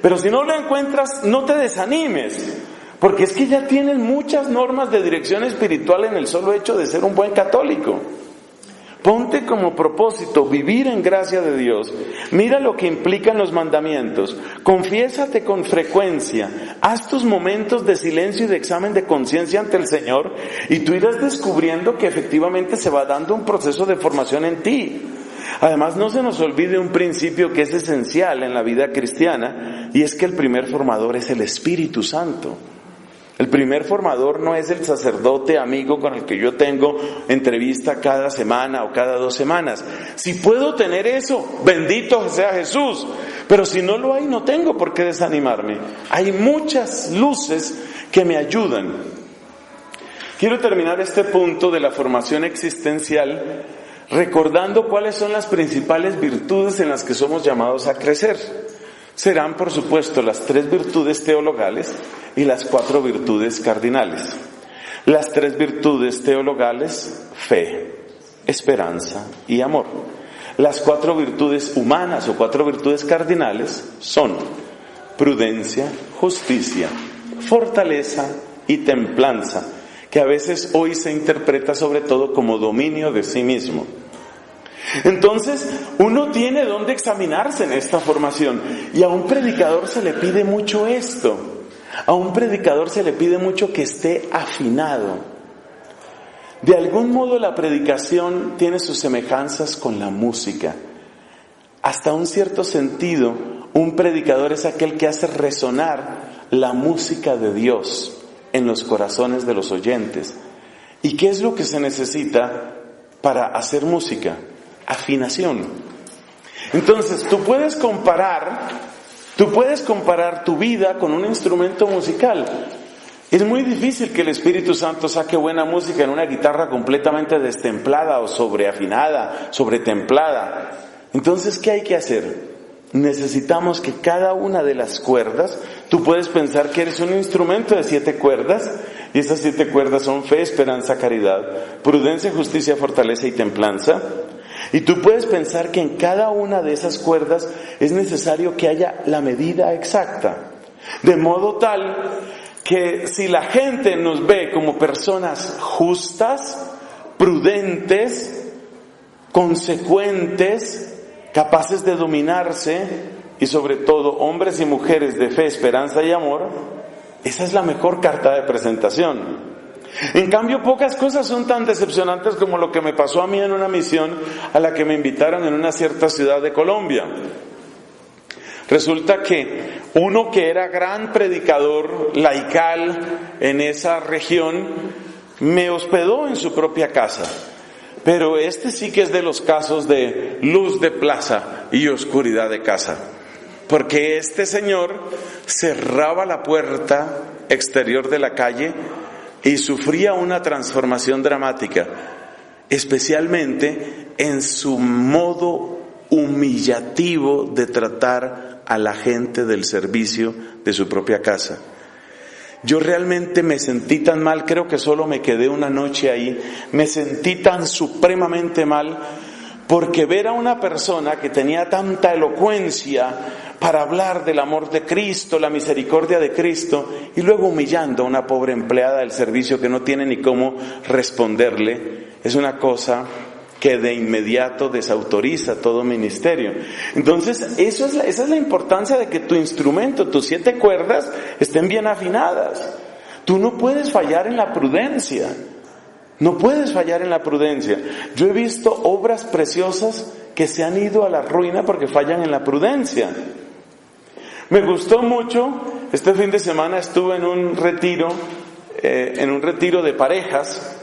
Pero si no lo encuentras, no te desanimes, porque es que ya tienes muchas normas de dirección espiritual en el solo hecho de ser un buen católico. Ponte como propósito vivir en gracia de Dios. Mira lo que implican los mandamientos. Confiésate con frecuencia. Haz tus momentos de silencio y de examen de conciencia ante el Señor y tú irás descubriendo que efectivamente se va dando un proceso de formación en ti. Además, no se nos olvide un principio que es esencial en la vida cristiana y es que el primer formador es el Espíritu Santo. El primer formador no es el sacerdote amigo con el que yo tengo entrevista cada semana o cada 2 semanas. Si puedo tener eso, bendito sea Jesús. Pero si no lo hay, no tengo por qué desanimarme. Hay muchas luces que me ayudan. Quiero terminar este punto de la formación existencial recordando cuáles son las principales virtudes en las que somos llamados a crecer. Serán, por supuesto, las 3 virtudes teologales y las 4 virtudes cardinales. Las 3 virtudes teologales, fe, esperanza y amor. Las 4 virtudes humanas o 4 virtudes cardinales son prudencia, justicia, fortaleza y templanza, que a veces hoy se interpreta sobre todo como dominio de sí mismo. Entonces, uno tiene dónde examinarse en esta formación y a un predicador se le pide mucho esto. A un predicador se le pide mucho que esté afinado. De algún modo la predicación tiene sus semejanzas con la música. Hasta un cierto sentido, un predicador es aquel que hace resonar la música de Dios en los corazones de los oyentes. ¿Y qué es lo que se necesita para hacer música? Afinación. Entonces, tú puedes comparar tu vida con un instrumento musical. Es muy difícil que el Espíritu Santo saque buena música en una guitarra completamente destemplada o sobreafinada, sobretemplada. Entonces, ¿qué hay que hacer? Necesitamos que cada una de las cuerdas, tú puedes pensar que eres un instrumento de 7 cuerdas, y esas 7 cuerdas son fe, esperanza, caridad, prudencia, justicia, fortaleza y templanza. Y tú puedes pensar que en cada una de esas cuerdas es necesario que haya la medida exacta. De modo tal que si la gente nos ve como personas justas, prudentes, consecuentes, capaces de dominarse y sobre todo hombres y mujeres de fe, esperanza y amor, esa es la mejor carta de presentación. En cambio, pocas cosas son tan decepcionantes como lo que me pasó a mí en una misión a la que me invitaron en una cierta ciudad de Colombia. Resulta que uno que era gran predicador laical en esa región me hospedó en su propia casa. Pero este sí que es de los casos de luz de plaza y oscuridad de casa. Porque este señor cerraba la puerta exterior de la calle y sufría una transformación dramática, especialmente en su modo humillativo de tratar a la gente del servicio de su propia casa. Yo realmente me sentí tan mal, creo que solo me quedé una noche ahí, me sentí tan supremamente mal, porque ver a una persona que tenía tanta elocuencia para hablar del amor de Cristo, la misericordia de Cristo, y luego humillando a una pobre empleada del servicio que no tiene ni cómo responderle, es una cosa que de inmediato desautoriza todo ministerio. Entonces, esa es la importancia de que tu instrumento, tus 7 cuerdas, estén bien afinadas. Tú no puedes fallar en la prudencia. No puedes fallar en la prudencia. Yo he visto obras preciosas que se han ido a la ruina porque fallan en la prudencia. Me gustó mucho, este fin de semana estuve en un retiro de parejas.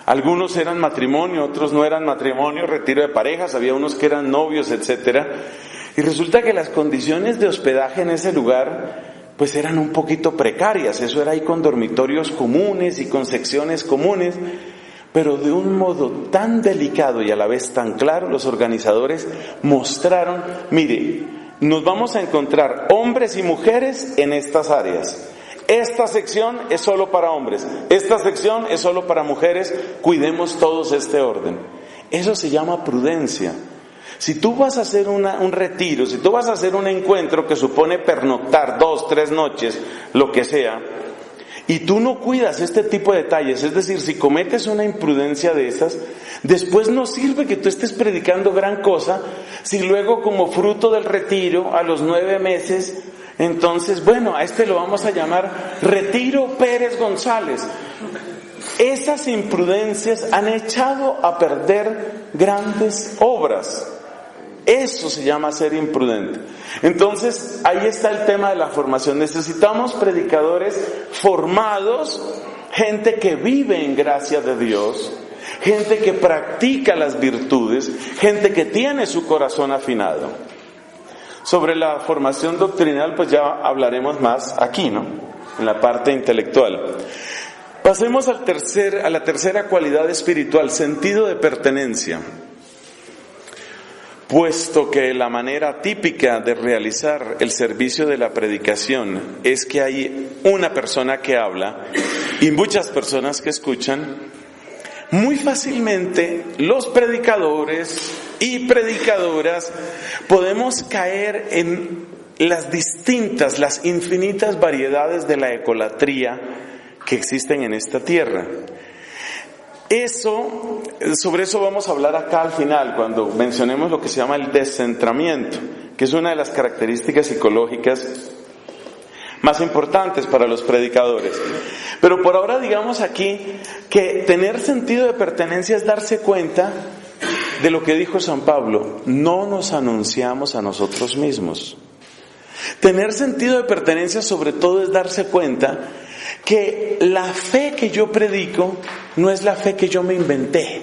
Algunos eran matrimonio, otros no eran matrimonio, retiro de parejas, había unos que eran novios, etcétera. Y resulta que las condiciones de hospedaje en ese lugar pues eran un poquito precarias. Eso era ahí con dormitorios comunes y con secciones comunes, pero de un modo tan delicado y a la vez tan claro, los organizadores mostraron, mire, nos vamos a encontrar hombres y mujeres en estas áreas. Esta sección es solo para hombres, esta sección es solo para mujeres, cuidemos todos este orden. Eso se llama prudencia. Si tú vas a hacer un retiro, si tú vas a hacer un encuentro que supone pernoctar 2, 3 noches, lo que sea, y tú no cuidas este tipo de detalles, es decir, si cometes una imprudencia de esas, después no sirve que tú estés predicando gran cosa, si luego como fruto del retiro, a los 9 meses, entonces, bueno, a este lo vamos a llamar Retiro Pérez González. Esas imprudencias han echado a perder grandes obras. Eso se llama ser imprudente. Entonces, ahí está el tema de la formación. Necesitamos predicadores formados, gente que vive en gracia de Dios, gente que practica las virtudes, gente que tiene su corazón afinado. Sobre la formación doctrinal, pues ya hablaremos más aquí, ¿no? En la parte intelectual. Pasemos a la tercera cualidad espiritual, sentido de pertenencia. Puesto que la manera típica de realizar el servicio de la predicación es que hay una persona que habla y muchas personas que escuchan, muy fácilmente los predicadores y predicadoras podemos caer en las infinitas variedades de la ecolatría que existen en esta tierra. Sobre eso vamos a hablar acá al final, cuando mencionemos lo que se llama el descentramiento, que es una de las características psicológicas más importantes para los predicadores. Pero por ahora digamos aquí que tener sentido de pertenencia es darse cuenta de lo que dijo San Pablo: no nos anunciamos a nosotros mismos. Tener sentido de pertenencia sobre todo es darse cuenta que la fe que yo predico no es la fe que yo me inventé.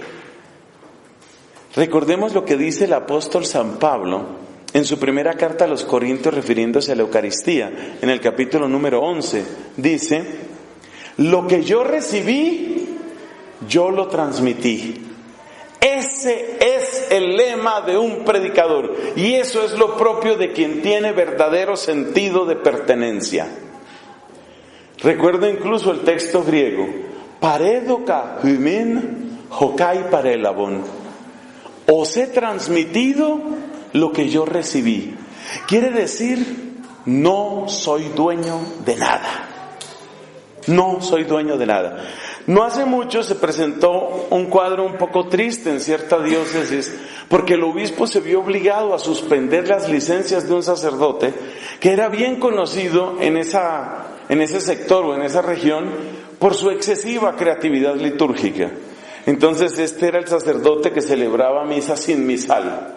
Recordemos lo que dice el apóstol San Pablo en su primera carta a los Corintios refiriéndose a la Eucaristía, en el capítulo número 11, dice: lo que yo recibí, yo lo transmití. Ese es el lema de un predicador y eso es lo propio de quien tiene verdadero sentido de pertenencia. Recuerdo incluso el texto griego: paredoka humin hokai parelabon. Os he transmitido lo que yo recibí. Quiere decir, no soy dueño de nada. No soy dueño de nada. No hace mucho se presentó un cuadro un poco triste en cierta diócesis porque el obispo se vio obligado a suspender las licencias de un sacerdote que era bien conocido en ese sector o en esa región por su excesiva creatividad litúrgica. Entonces este era el sacerdote que celebraba misa sin misal,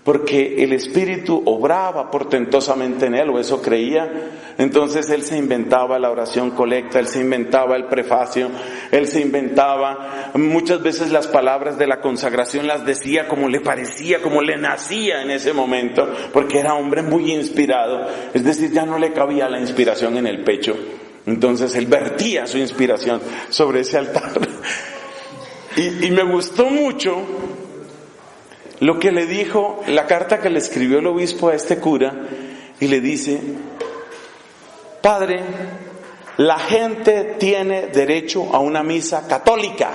porque el Espíritu obraba portentosamente en él, o eso creía. Entonces él se inventaba la oración colecta, él se inventaba el prefacio, él se inventaba muchas veces las palabras de la consagración, las decía como le parecía, como le nacía en ese momento, porque era hombre muy inspirado, es decir, ya no le cabía la inspiración en el pecho. Entonces él vertía su inspiración sobre ese altar. Y me gustó mucho lo que le dijo, la carta que le escribió el obispo a este cura, y le dice: Padre, la gente tiene derecho a una misa católica.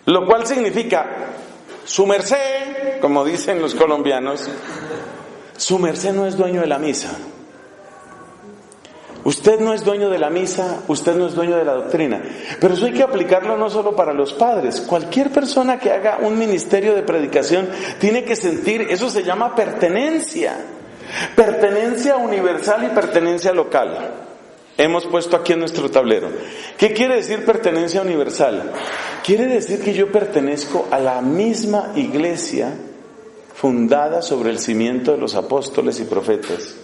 Lo cual significa, su merced, como dicen los colombianos, su merced no es dueño de la misa. Usted no es dueño de la misa, usted no es dueño de la doctrina. Pero eso hay que aplicarlo no solo para los padres. Cualquier persona que haga un ministerio de predicación tiene que sentir, eso se llama pertenencia. Pertenencia universal y pertenencia local. Hemos puesto aquí en nuestro tablero. ¿Qué quiere decir pertenencia universal? Quiere decir que yo pertenezco a la misma iglesia fundada sobre el cimiento de los apóstoles y profetas.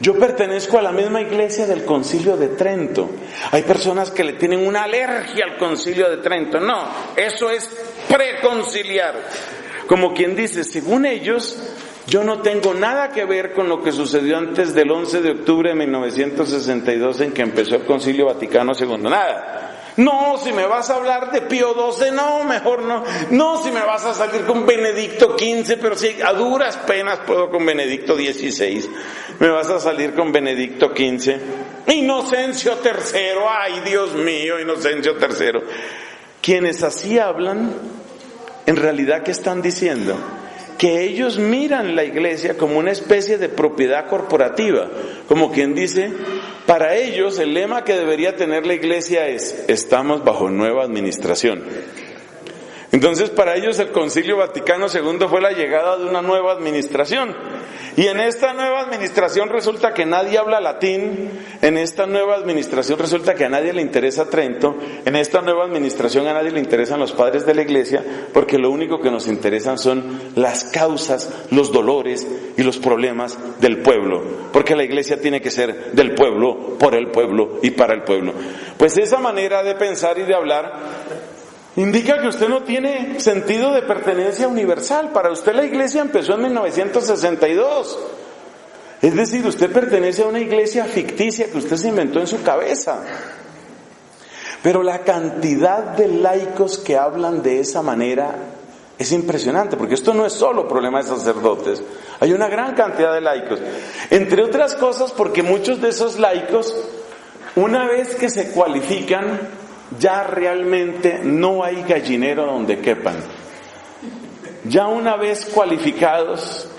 Yo pertenezco a la misma iglesia del Concilio de Trento. Hay personas que le tienen una alergia al Concilio de Trento. No, eso es preconciliar. Como quien dice, según ellos, yo no tengo nada que ver con lo que sucedió antes del 11 de octubre de 1962 en que empezó el Concilio Vaticano II. Nada. No, si me vas a hablar de Pío XII, no, mejor no. No, si me vas a salir con Benedicto XV, pero sí, a duras penas puedo con Benedicto XVI. Me vas a salir con Benedicto XV. Inocencio III, ay Dios mío, Inocencio III. Quienes así hablan, en realidad, ¿qué están diciendo? Que ellos miran la iglesia como una especie de propiedad corporativa, como quien dice, para ellos el lema que debería tener la iglesia es: estamos bajo nueva administración. Entonces, para ellos el Concilio Vaticano II fue la llegada de una nueva administración. Y en esta nueva administración resulta que nadie habla latín, en esta nueva administración resulta que a nadie le interesa Trento, en esta nueva administración a nadie le interesan los padres de la iglesia, porque lo único que nos interesan son las causas, los dolores y los problemas del pueblo, porque la iglesia tiene que ser del pueblo, por el pueblo y para el pueblo. Pues esa manera de pensar y de hablar indica que usted no tiene sentido de pertenencia universal. Para usted la iglesia empezó en 1962. Es decir, usted pertenece a una iglesia ficticia que usted se inventó en su cabeza. Pero la cantidad de laicos que hablan de esa manera es impresionante, porque esto no es solo problema de sacerdotes. Hay una gran cantidad de laicos. Entre otras cosas porque muchos de esos laicos, una vez que se cualifican, ya realmente no hay gallinero donde quepan. Ya una vez cualificados,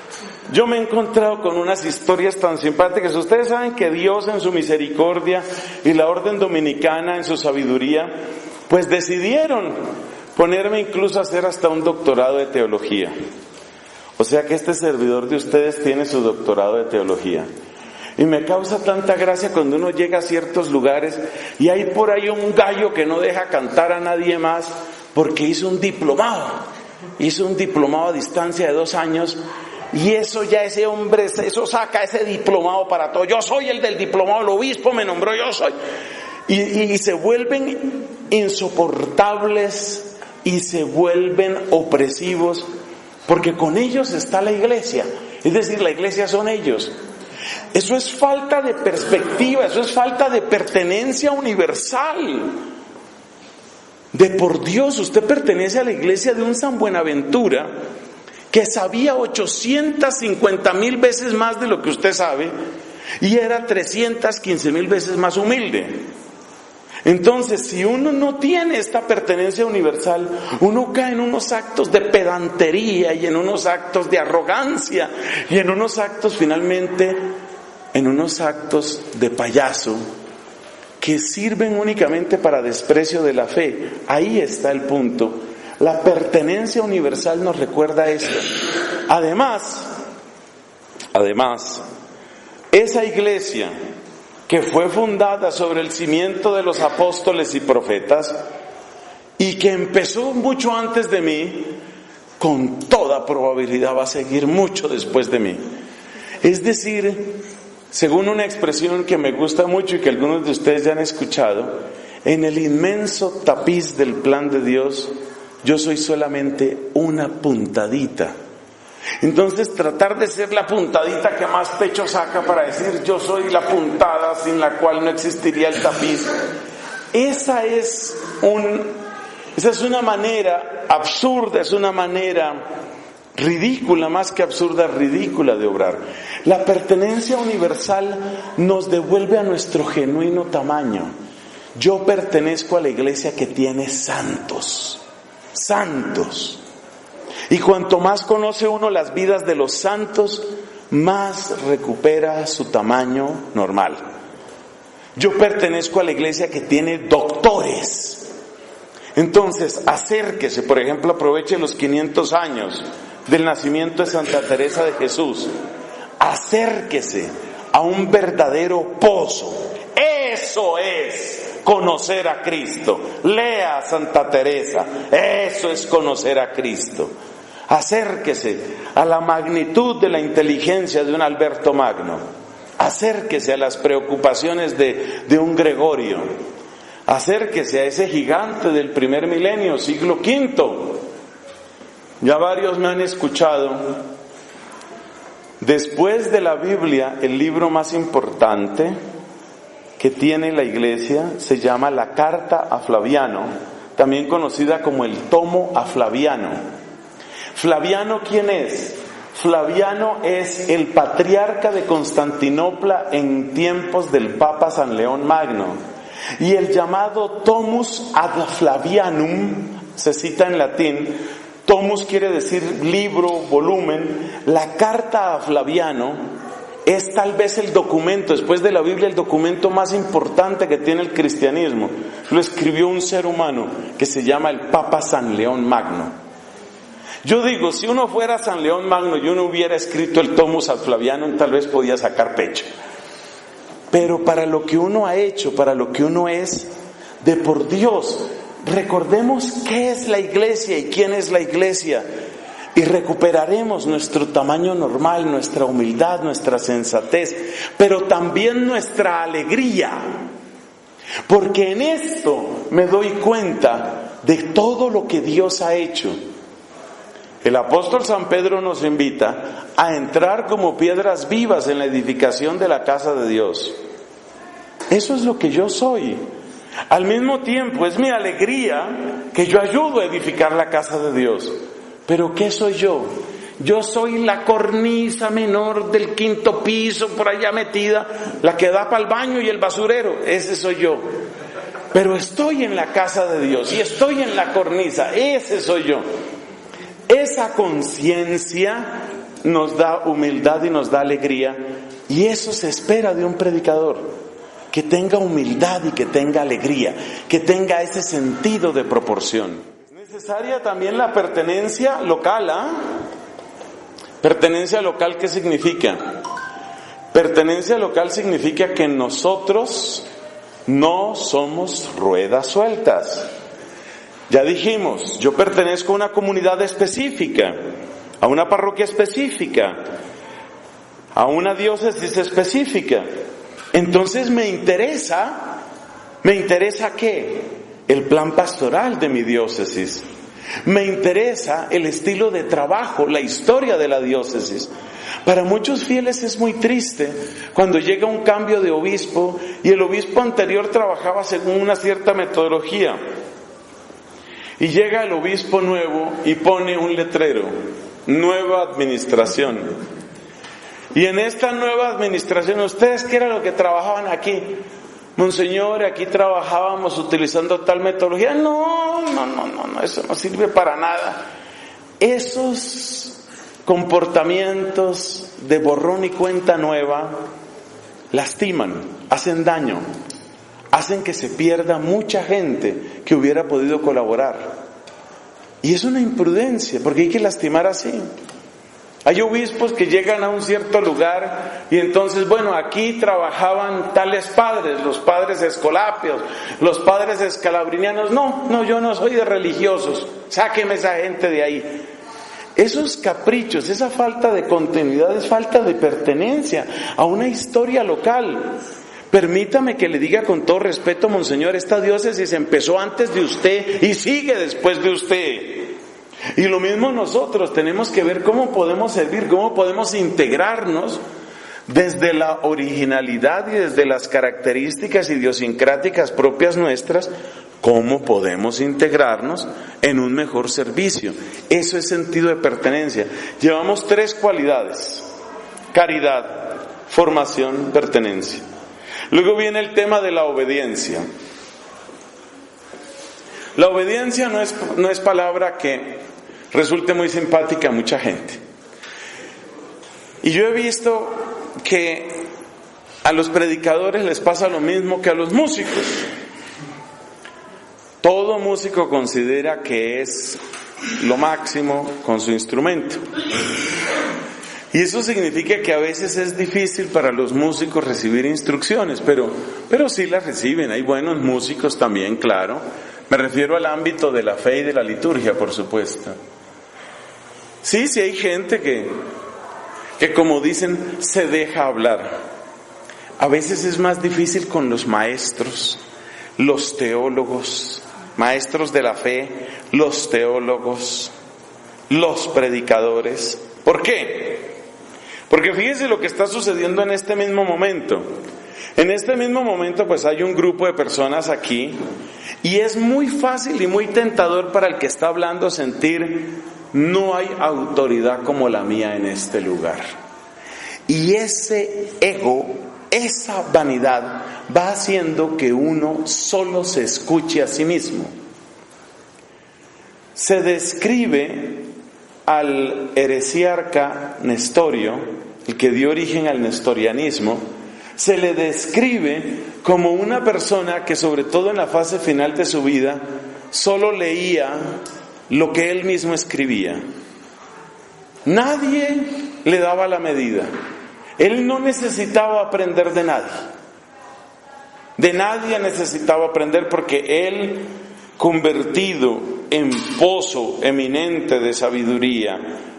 yo me he encontrado con unas historias tan simpáticas. Ustedes saben que Dios en su misericordia y la orden dominicana en su sabiduría, pues decidieron ponerme incluso a hacer hasta un doctorado de teología. O sea que este servidor de ustedes tiene su doctorado de teología. Y me causa tanta gracia cuando uno llega a ciertos lugares y hay por ahí un gallo que no deja cantar a nadie más porque hizo un diplomado a distancia de 2 años, y eso ya ese hombre, eso saca ese diplomado para todo. Yo soy el del diplomado, el obispo me nombró, yo soy. Y se vuelven insoportables y se vuelven opresivos, porque con ellos está la iglesia. Es decir, la iglesia son ellos. Eso es falta de perspectiva, eso es falta de pertenencia universal. De por Dios, usted pertenece a la iglesia de un San Buenaventura que sabía 850,000 veces más de lo que usted sabe y era 315,000 veces más humilde. Entonces, si uno no tiene esta pertenencia universal, uno cae en unos actos de pedantería y en unos actos de arrogancia y en unos actos, finalmente, en unos actos de payaso que sirven únicamente para desprecio de la fe. Ahí está el punto. La pertenencia universal nos recuerda esto. Además, esa iglesia que fue fundada sobre el cimiento de los apóstoles y profetas y que empezó mucho antes de mí, con toda probabilidad va a seguir mucho después de mí. Es decir, según una expresión que me gusta mucho y que algunos de ustedes ya han escuchado, en el inmenso tapiz del plan de Dios, yo soy solamente una puntadita. Entonces, tratar de ser la puntadita que más pecho saca para decir yo soy la puntada sin la cual no existiría el tapiz, esa es Esa es una manera absurda, es una manera ridícula, más que absurda, ridícula de obrar. La pertenencia universal nos devuelve a nuestro genuino tamaño. Yo pertenezco a la iglesia que tiene santos, santos. Y cuanto más conoce uno las vidas de los santos, más recupera su tamaño normal. Yo pertenezco a la iglesia que tiene doctores. Entonces, acérquese, por ejemplo, aproveche los 500 años del nacimiento de Santa Teresa de Jesús. Acérquese a un verdadero pozo. Eso es conocer a Cristo. Lea a Santa Teresa. Eso es conocer a Cristo. Acérquese a la magnitud de la inteligencia de un Alberto Magno. Acérquese a las preocupaciones de un Gregorio. Acérquese a ese gigante del primer milenio, siglo V. Ya varios me han escuchado. Después de la Biblia, el libro más importante que tiene la Iglesia se llama la Carta a Flaviano, también conocida como el Tomo a Flaviano. ¿Flaviano quién es? Flaviano es el patriarca de Constantinopla en tiempos del Papa San León Magno. Y el llamado Tomus ad Flavianum, se cita en latín, Tomus quiere decir libro, volumen. La Carta a Flaviano es tal vez el documento, después de la Biblia, el documento más importante que tiene el cristianismo. Lo escribió un ser humano que se llama el Papa San León Magno. Yo digo, si uno fuera San León Magno y uno hubiera escrito el Tomus ad Flavianum, tal vez podía sacar pecho. Pero para lo que uno ha hecho, para lo que uno es, de por Dios, recordemos qué es la iglesia y quién es la iglesia. Y recuperaremos nuestro tamaño normal, nuestra humildad, nuestra sensatez, pero también nuestra alegría. Porque en esto me doy cuenta de todo lo que Dios ha hecho. El apóstol San Pedro nos invita a entrar como piedras vivas en la edificación de la casa de Dios. Eso es lo que yo soy. Al mismo tiempo es mi alegría que yo ayudo a edificar la casa de Dios. Pero ¿qué soy yo? Yo soy la cornisa menor del 5º piso por allá metida, la que da para el baño y el basurero. Ese soy yo. Pero estoy en la casa de Dios y estoy en la cornisa. Ese soy yo. Esa conciencia nos da humildad y nos da alegría, y eso se espera de un predicador, que tenga humildad y que tenga alegría, que tenga ese sentido de proporción. Es necesaria también la pertenencia local, Pertenencia local, ¿qué significa? Pertenencia local significa que nosotros no somos ruedas sueltas. Ya dijimos, yo pertenezco a una comunidad específica, a una parroquia específica, a una diócesis específica. Entonces me interesa ¿qué? El plan pastoral de mi diócesis. Me interesa el estilo de trabajo, la historia de la diócesis. Para muchos fieles es muy triste cuando llega un cambio de obispo y el obispo anterior trabajaba según una cierta metodología. Y llega el obispo nuevo y pone un letrero, nueva administración. Y en esta nueva administración, ¿ustedes qué era lo que trabajaban aquí? Monseñor, aquí trabajábamos utilizando tal metodología. No, eso no sirve para nada. Esos comportamientos de borrón y cuenta nueva lastiman, hacen daño. Hacen que se pierda mucha gente que hubiera podido colaborar. Y es una imprudencia, porque hay que lastimar así. Hay obispos que llegan a un cierto lugar y entonces, aquí trabajaban tales padres, los padres escolapios, los padres escalabrinianos. No, yo no soy de religiosos, sáqueme esa gente de ahí. Esos caprichos, esa falta de continuidad es falta de pertenencia a una historia local. Permítame que le diga con todo respeto, Monseñor, esta diócesis empezó antes de usted y sigue después de usted. Y lo mismo nosotros, tenemos que ver cómo podemos servir, cómo podemos integrarnos desde la originalidad y desde las características idiosincráticas propias nuestras ¿Cómo podemos integrarnos en un mejor servicio? Eso es sentido de pertenencia. Llevamos 3 cualidades: caridad, formación, pertenencia. Luego viene el tema de la obediencia. La obediencia no es palabra que resulte muy simpática a mucha gente. Y yo he visto que a los predicadores les pasa lo mismo que a los músicos. Todo músico considera que es lo máximo con su instrumento. Y eso significa que a veces es difícil para los músicos recibir instrucciones, pero sí las reciben. Hay buenos músicos también, claro. Me refiero al ámbito de la fe y de la liturgia, por supuesto. Sí hay gente que como dicen, se deja hablar. A veces es más difícil con los maestros, los teólogos, maestros de la fe, los teólogos, los predicadores. ¿Por qué? Porque fíjese lo que está sucediendo en este mismo momento. En este mismo momento pues hay un grupo de personas aquí y es muy fácil y muy tentador para el que está hablando sentir: no hay autoridad como la mía en este lugar. Y ese ego, esa vanidad va haciendo que uno solo se escuche a sí mismo. Se describe al heresiarca Nestorio, el que dio origen al nestorianismo, se le describe como una persona que, sobre todo en la fase final de su vida, solo leía lo que él mismo escribía. Nadie le daba la medida. Él no necesitaba aprender de nadie. De nadie necesitaba aprender, porque él, convertido en pozo eminente de sabiduría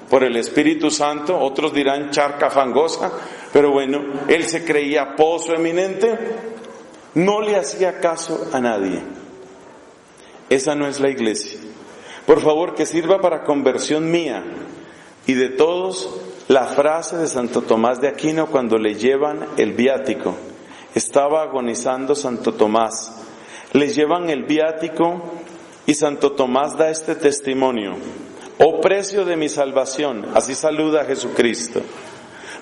por el Espíritu Santo, otros dirán charca fangosa, pero bueno, él se creía pozo eminente, no le hacía caso a nadie. Esa no es la iglesia. Por favor, que sirva para conversión mía y de todos la frase de Santo Tomás de Aquino cuando le llevan el viático. Estaba agonizando Santo Tomás. Le llevan el viático y Santo Tomás da este testimonio: oh precio de mi salvación, así saluda a Jesucristo.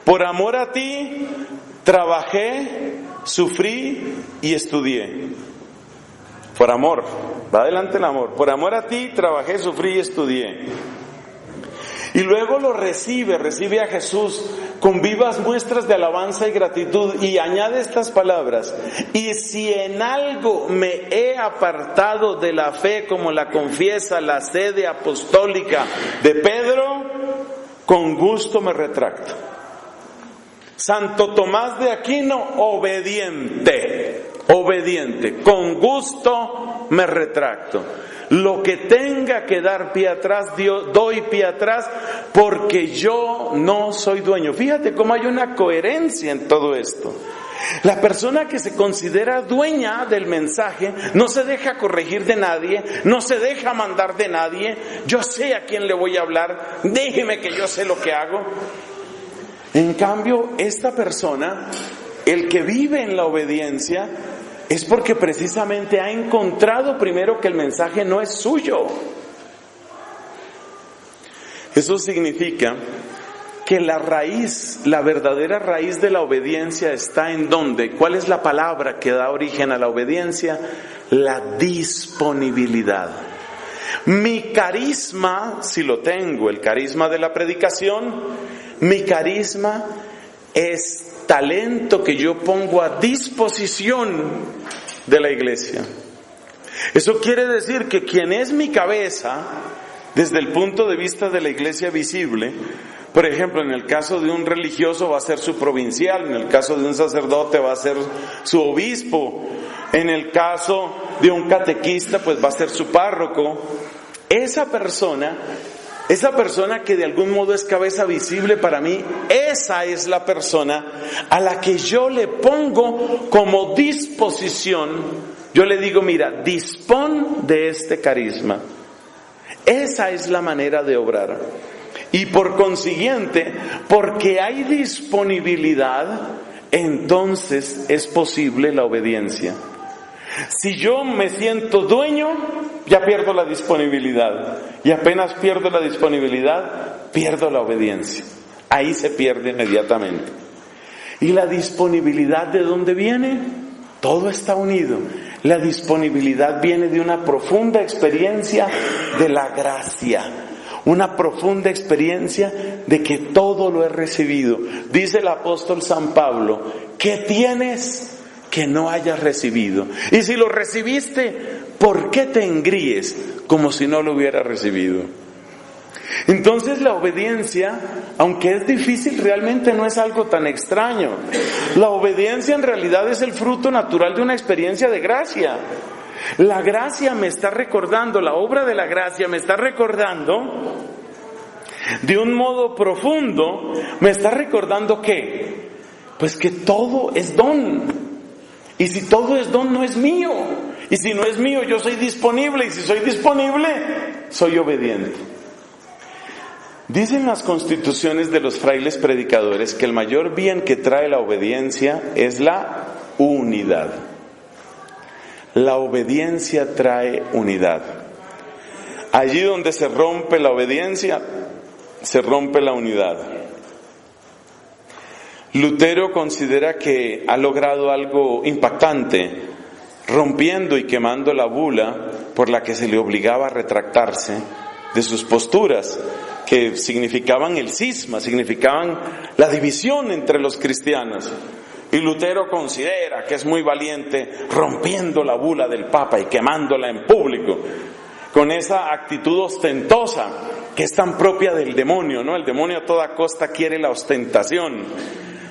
Por amor a ti trabajé, sufrí y estudié. Por amor, va adelante el amor. Por amor a ti trabajé, sufrí y estudié. Y luego lo recibe a Jesús con vivas muestras de alabanza y gratitud, y añade estas palabras: y si en algo me he apartado de la fe, como la confiesa la sede apostólica de Pedro, con gusto me retracto. Santo Tomás de Aquino, obediente, con gusto me retracto. Lo que tenga que dar pie atrás, doy pie atrás, porque yo no soy dueño. Fíjate cómo hay una coherencia en todo esto. La persona que se considera dueña del mensaje no se deja corregir de nadie, no se deja mandar de nadie. Yo sé a quién le voy a hablar, déjeme que yo sé lo que hago. En cambio, esta persona, el que vive en la obediencia, es porque precisamente ha encontrado primero que el mensaje no es suyo. Eso significa que la raíz, la verdadera raíz de la obediencia está en ¿dónde? ¿Cuál es la palabra que da origen a la obediencia? La disponibilidad. Mi carisma, si lo tengo, el carisma de la predicación, mi carisma es talento que yo pongo a disposición de la iglesia. Eso quiere decir que quien es mi cabeza, desde el punto de vista de la iglesia visible, por ejemplo, en el caso de un religioso va a ser su provincial, en el caso de un sacerdote va a ser su obispo, en el caso de un catequista pues va a ser su párroco. Esa persona que de algún modo es cabeza visible para mí, esa es la persona a la que yo le pongo como disposición. Yo le digo: mira, dispón de este carisma. Esa es la manera de obrar. Y por consiguiente, porque hay disponibilidad, entonces es posible la obediencia. Si yo me siento dueño, ya pierdo la disponibilidad. Y apenas pierdo la disponibilidad, pierdo la obediencia. Ahí se pierde inmediatamente. ¿Y la disponibilidad de dónde viene? Todo está unido. La disponibilidad viene de una profunda experiencia de la gracia. Una profunda experiencia de que todo lo he recibido. Dice el apóstol San Pablo, ¿qué tienes que no hayas recibido? Y si lo recibiste, ¿por qué te engríes como si no lo hubieras recibido? Entonces la obediencia, aunque es difícil, realmente no es algo tan extraño. La obediencia en realidad es el fruto natural de una experiencia de gracia. La gracia me está recordando, la obra de la gracia me está recordando de un modo profundo, me está recordando que, pues que todo es don. Y si todo es don, no es mío. Y si no es mío, yo soy disponible. Y si soy disponible, soy obediente. Dicen las constituciones de los frailes predicadores que el mayor bien que trae la obediencia es la unidad. La obediencia trae unidad. Allí donde se rompe la obediencia, se rompe la unidad. Lutero considera que ha logrado algo impactante, rompiendo y quemando la bula por la que se le obligaba a retractarse de sus posturas, que significaban el cisma, significaban la división entre los cristianos. Y Lutero considera que es muy valiente rompiendo la bula del Papa y quemándola en público, con esa actitud ostentosa que es tan propia del demonio, ¿no? El demonio a toda costa quiere la ostentación,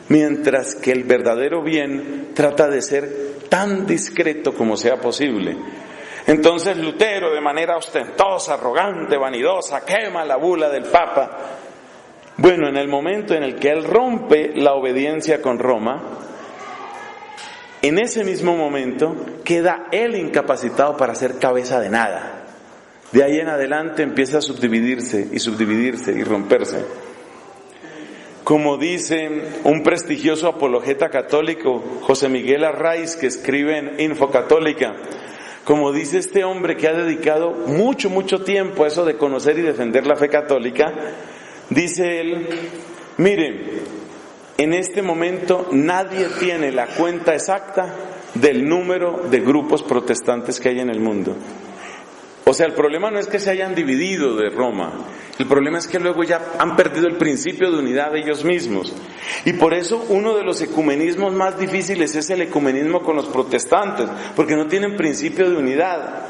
mientras que el verdadero bien trata de ser tan discreto como sea posible. Entonces Lutero, de manera ostentosa, arrogante, vanidosa, quema la bula del Papa. Bueno, en el momento en el que él rompe la obediencia con Roma, en ese mismo momento queda él incapacitado para ser cabeza de nada. De ahí en adelante empieza a subdividirse y romperse. Como dice un prestigioso apologeta católico, José Miguel Arraiz, que escribe en Infocatólica, como dice este hombre que ha dedicado mucho tiempo a eso de conocer y defender la fe católica, dice él, miren, en este momento nadie tiene la cuenta exacta del número de grupos protestantes que hay en el mundo. O sea, el problema no es que se hayan dividido de Roma, el problema es que luego ya han perdido el principio de unidad de ellos mismos. Y por eso uno de los ecumenismos más difíciles es el ecumenismo con los protestantes, porque no tienen principio de unidad.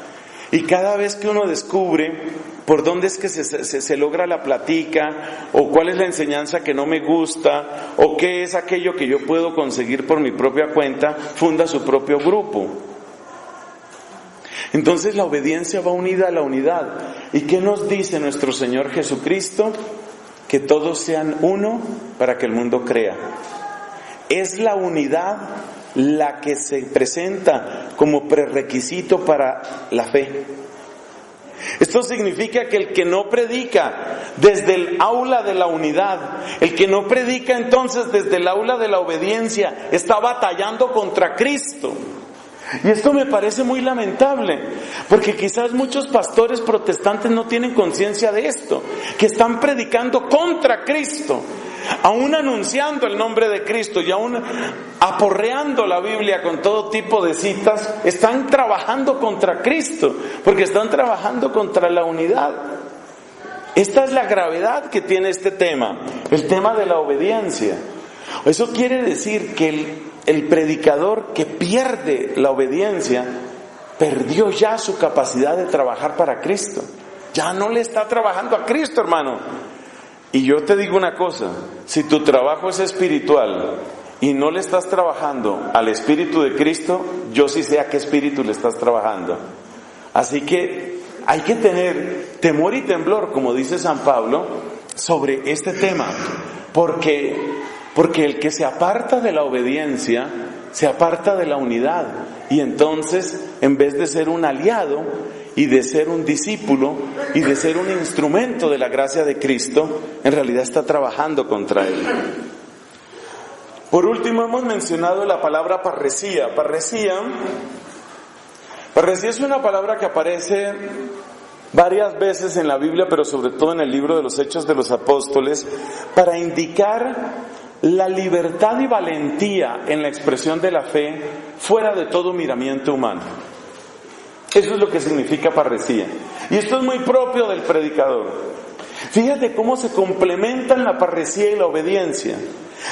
Y cada vez que uno descubre por dónde es que se logra la plática, o cuál es la enseñanza que no me gusta, o qué es aquello que yo puedo conseguir por mi propia cuenta, funda su propio grupo. Entonces la obediencia va unida a la unidad. ¿Y qué nos dice nuestro Señor Jesucristo? Que todos sean uno para que el mundo crea. Es la unidad la que se presenta como prerequisito para la fe. Esto significa que el que no predica desde el aula de la unidad, el que no predica entonces desde el aula de la obediencia, está batallando contra Cristo. Y esto me parece muy lamentable, porque quizás muchos pastores protestantes no tienen conciencia de esto, que están predicando contra Cristo, aún anunciando el nombre de Cristo y aún aporreando la Biblia con todo tipo de citas, están trabajando contra Cristo, porque están trabajando contra la unidad. Esta es la gravedad que tiene este tema, el tema de la obediencia. Eso quiere decir que el predicador que pierde la obediencia perdió ya su capacidad de trabajar para Cristo. Ya no le está trabajando a Cristo, hermano. Y yo te digo una cosa, si tu trabajo es espiritual y no le estás trabajando al Espíritu de Cristo, yo sí sé a qué espíritu le estás trabajando. Así que hay que tener temor y temblor, como dice San Pablo, sobre este tema, porque el que se aparta de la obediencia, se aparta de la unidad, y entonces, en vez de ser un aliado, y de ser un discípulo, y de ser un instrumento de la gracia de Cristo, en realidad está trabajando contra él. Por último, hemos mencionado la palabra parresía. Parresía Parresía es una palabra que aparece varias veces en la Biblia, pero sobre todo en el libro de los Hechos de los Apóstoles, para indicar la libertad y valentía en la expresión de la fe fuera de todo miramiento humano. Eso es lo que significa parresía. Y esto es muy propio del predicador. Fíjate cómo se complementan la parresía y la obediencia.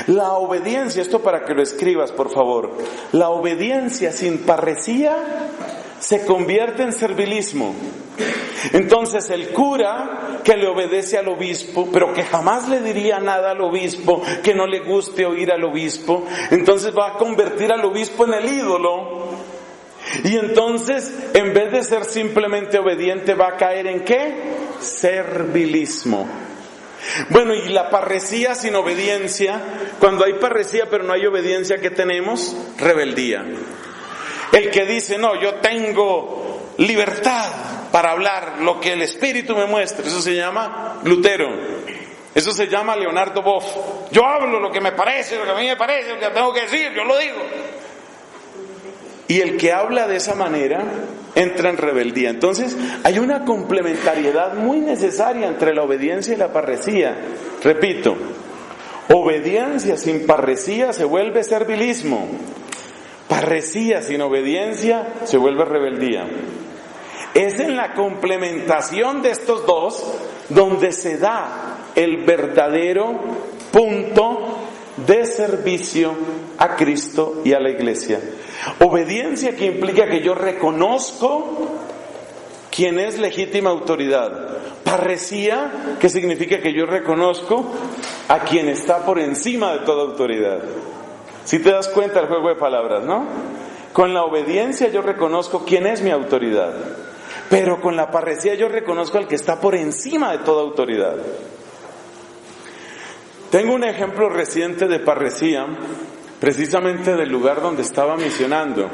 La obediencia, esto para que lo escribas por favor, la obediencia sin parresía se convierte en servilismo. Entonces el cura que le obedece al obispo, pero que jamás le diría nada al obispo, que no le guste oír al obispo, entonces va a convertir al obispo en el ídolo. Y entonces, en vez de ser simplemente obediente, va a caer ¿en qué? Servilismo. Bueno, y la parresía sin obediencia, cuando hay parresía pero no hay obediencia, ¿qué tenemos? Rebeldía. El que dice, no, yo tengo libertad para hablar lo que el Espíritu me muestre, eso se llama Lutero. Eso se llama Leonardo Boff. Yo hablo lo que me parece, lo que a mí me parece, lo que tengo que decir, yo lo digo. Y el que habla de esa manera entra en rebeldía. Entonces hay una complementariedad muy necesaria entre la obediencia y la parresía. Repito, obediencia sin parresía se vuelve servilismo. Parresía sin obediencia se vuelve rebeldía. Es en la complementación de estos dos donde se da el verdadero punto de servicio a Cristo y a la iglesia. Obediencia que implica que yo reconozco quién es legítima autoridad. Parresía que significa que yo reconozco a quien está por encima de toda autoridad. Si te das cuenta el juego de palabras, ¿no? Con la obediencia yo reconozco quién es mi autoridad, pero con la parresía yo reconozco al que está por encima de toda autoridad. Tengo un ejemplo reciente de parresía, precisamente del lugar donde estaba misionando,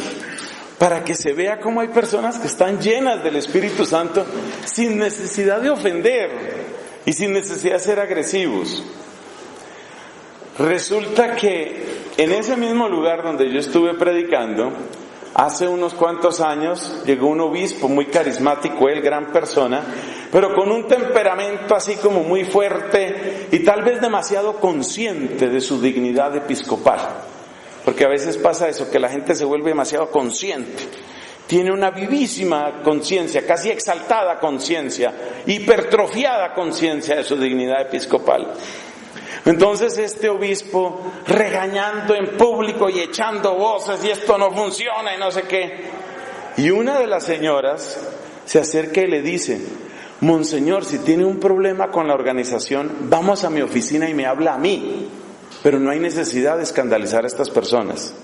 para que se vea cómo hay personas que están llenas del Espíritu Santo sin necesidad de ofender y sin necesidad de ser agresivos. Resulta que en ese mismo lugar donde yo estuve predicando, hace unos cuantos años llegó un obispo muy carismático, él gran persona, pero con un temperamento así como muy fuerte y tal vez demasiado consciente de su dignidad episcopal. Porque a veces pasa eso, que la gente se vuelve demasiado consciente. Tiene una vivísima conciencia, casi exaltada conciencia, hipertrofiada conciencia de su dignidad episcopal. Entonces este obispo regañando en público y echando voces y esto no funciona y no sé qué. Y una de las señoras se acerca y le dice, Monseñor, si tiene un problema con la organización, vamos a mi oficina y me habla a mí. Pero no hay necesidad de escandalizar a estas personas.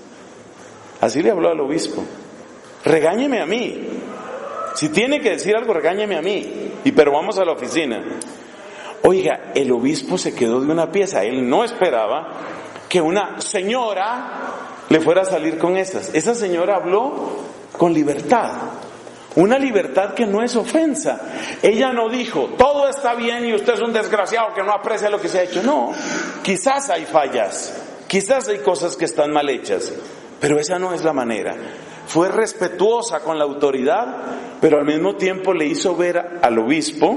Así le habló al obispo. Regáñeme a mí. Si tiene que decir algo, regáñeme a mí. Pero vamos a la oficina. Oiga, el obispo se quedó de una pieza. Él no esperaba que una señora le fuera a salir con esas. Esa señora habló con libertad. Una libertad que no es ofensa. Ella no dijo, todo está bien y usted es un desgraciado que no aprecia lo que se ha hecho. No, quizás hay fallas, quizás hay cosas que están mal hechas, pero esa no es la manera. Fue respetuosa con la autoridad, pero al mismo tiempo le hizo ver al obispo,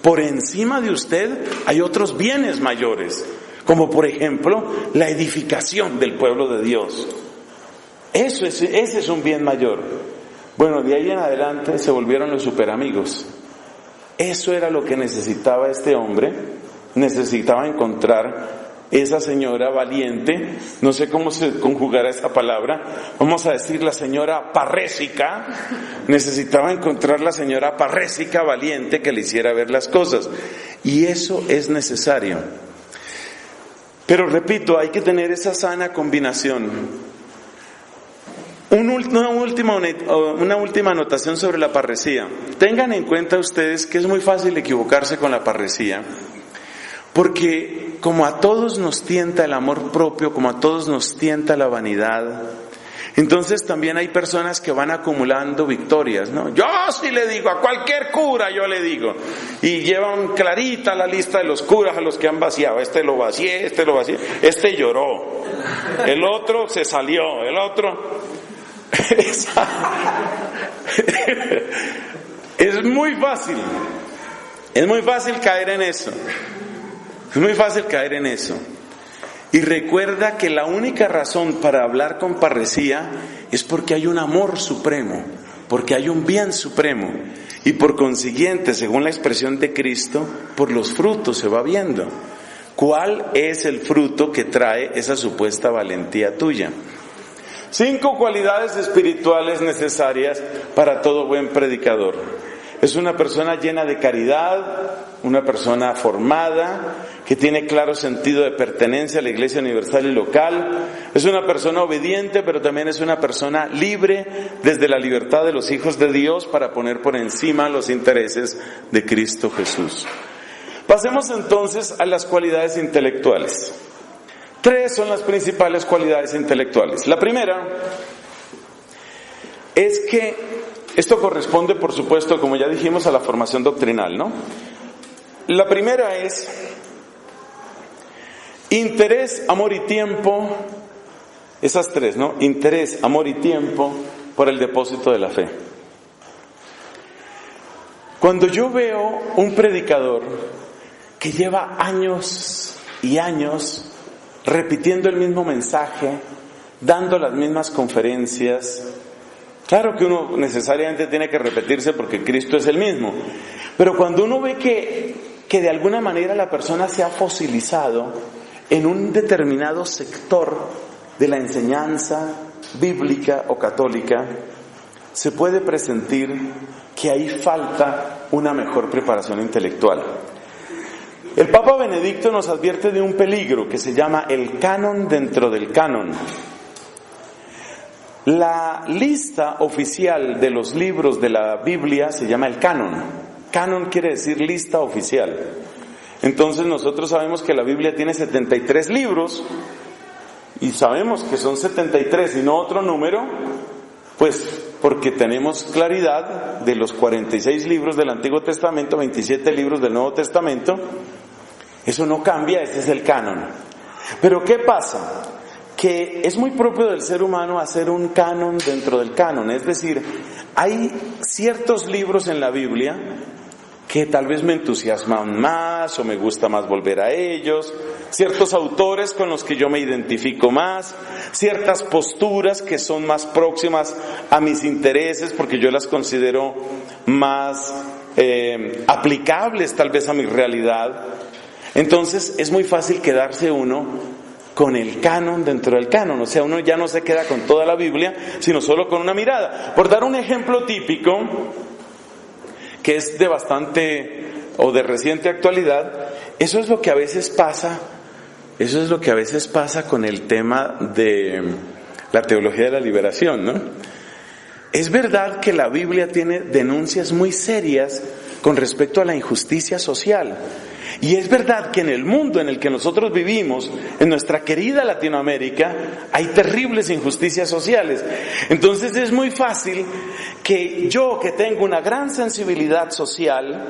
por encima de usted hay otros bienes mayores, como por ejemplo la edificación del pueblo de Dios. Ese es un bien mayor. Bueno, de ahí en adelante se volvieron los superamigos. Eso era lo que necesitaba este hombre. Necesitaba encontrar esa señora valiente, no sé cómo se conjugará esa palabra, vamos a decir la señora parrésica. Necesitaba encontrar la señora parrésica valiente que le hiciera ver las cosas. Y eso es necesario. Pero repito, hay que tener esa sana combinación. Una última anotación sobre la parresía. Tengan en cuenta ustedes que es muy fácil equivocarse con la parresía, porque como a todos nos tienta el amor propio, como a todos nos tienta la vanidad, entonces también hay personas que van acumulando victorias, ¿no? Yo sí le digo, a cualquier cura yo le digo, y llevan clarita la lista de los curas a los que han vaciado. Este lo vacié, este lloró, el otro se salió, el otro... Es muy fácil. Es muy fácil caer en eso. Es muy fácil caer en eso. Y recuerda que la única razón para hablar con parresía es porque hay un amor supremo, porque hay un bien supremo. Y por consiguiente, según la expresión de Cristo, por los frutos se va viendo. ¿Cuál es el fruto que trae esa supuesta valentía tuya? 5 cualidades espirituales necesarias para todo buen predicador. Es una persona llena de caridad, una persona formada, que tiene claro sentido de pertenencia a la Iglesia universal y local. Es una persona obediente, pero también es una persona libre desde la libertad de los hijos de Dios para poner por encima los intereses de Cristo Jesús. Pasemos entonces a las cualidades intelectuales. 3 son las principales cualidades intelectuales. La primera es que esto corresponde, por supuesto, como ya dijimos, a la formación doctrinal, ¿no? La primera es interés, amor y tiempo. Esas 3, ¿no? Interés, amor y tiempo por el depósito de la fe. Cuando yo veo un predicador que lleva años y años repitiendo el mismo mensaje, dando las mismas conferencias, claro que uno necesariamente tiene que repetirse porque Cristo es el mismo, pero cuando uno ve que de alguna manera la persona se ha fosilizado en un determinado sector de la enseñanza bíblica o católica, se puede presentir que ahí falta una mejor preparación intelectual. El Papa Benedicto nos advierte de un peligro que se llama el canon dentro del canon. La lista oficial de los libros de la Biblia se llama el canon. Canon quiere decir lista oficial. Entonces nosotros sabemos que la Biblia tiene 73 libros y sabemos que son 73 y no otro número, pues porque tenemos claridad de los 46 libros del Antiguo Testamento, 27 libros del Nuevo Testamento. Eso no cambia, ese es el canon. Pero ¿qué pasa? Que es muy propio del ser humano hacer un canon dentro del canon. Es decir, hay ciertos libros en la Biblia que tal vez me entusiasman más o me gusta más volver a ellos, ciertos autores con los que yo me identifico más, ciertas posturas que son más próximas a mis intereses porque yo las considero más aplicables tal vez a mi realidad. Entonces es muy fácil quedarse uno con el canon dentro del canon, o sea, uno ya no se queda con toda la Biblia, sino solo con una mirada. Por dar un ejemplo típico, que es de bastante o de reciente actualidad, eso es lo que a veces pasa con el tema de la teología de la liberación, ¿no? Es verdad que la Biblia tiene denuncias muy serias con respecto a la injusticia social. Y es verdad que en el mundo en el que nosotros vivimos, en nuestra querida Latinoamérica, hay terribles injusticias sociales. Entonces es muy fácil que yo, que tengo una gran sensibilidad social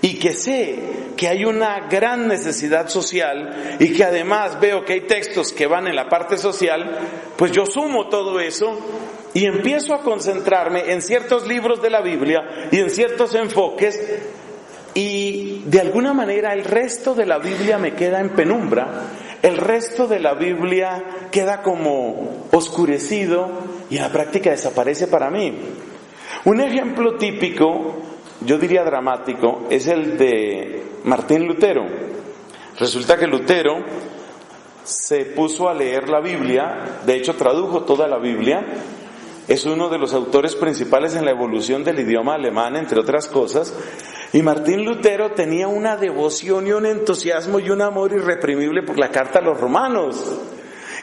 y que sé que hay una gran necesidad social y que además veo que hay textos que van en la parte social, pues yo sumo todo eso y empiezo a concentrarme en ciertos libros de la Biblia y en ciertos enfoques. Y de alguna manera el resto de la Biblia me queda en penumbra, el resto de la Biblia queda como oscurecido y en la práctica desaparece para mí. Un ejemplo típico, yo diría dramático, es el de Martín Lutero. Resulta que Lutero se puso a leer la Biblia, de hecho tradujo toda la Biblia, es uno de los autores principales en la evolución del idioma alemán, entre otras cosas. Y Martín Lutero tenía una devoción y un entusiasmo y un amor irreprimible por la carta a los romanos.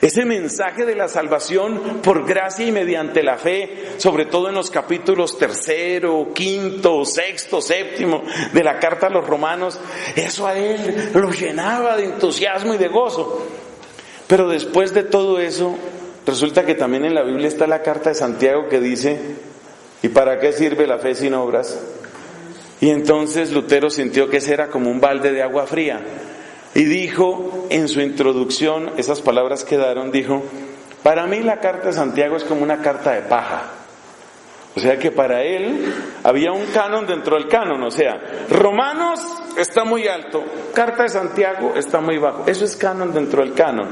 Ese mensaje de la salvación por gracia y mediante la fe, sobre todo en los capítulos 3, 5, 6, 7 de la carta a los romanos, eso a él lo llenaba de entusiasmo y de gozo. Pero después de todo eso, resulta que también en la Biblia está la carta de Santiago que dice, ¿y para qué sirve la fe sin obras? Y entonces Lutero sintió que ese era como un balde de agua fría. Y dijo en su introducción, esas palabras quedaron, dijo, Para mí la carta de Santiago es como una carta de paja. O sea que para él había un canon dentro del canon. O sea, Romanos está muy alto, carta de Santiago está muy bajo. Eso es canon dentro del canon.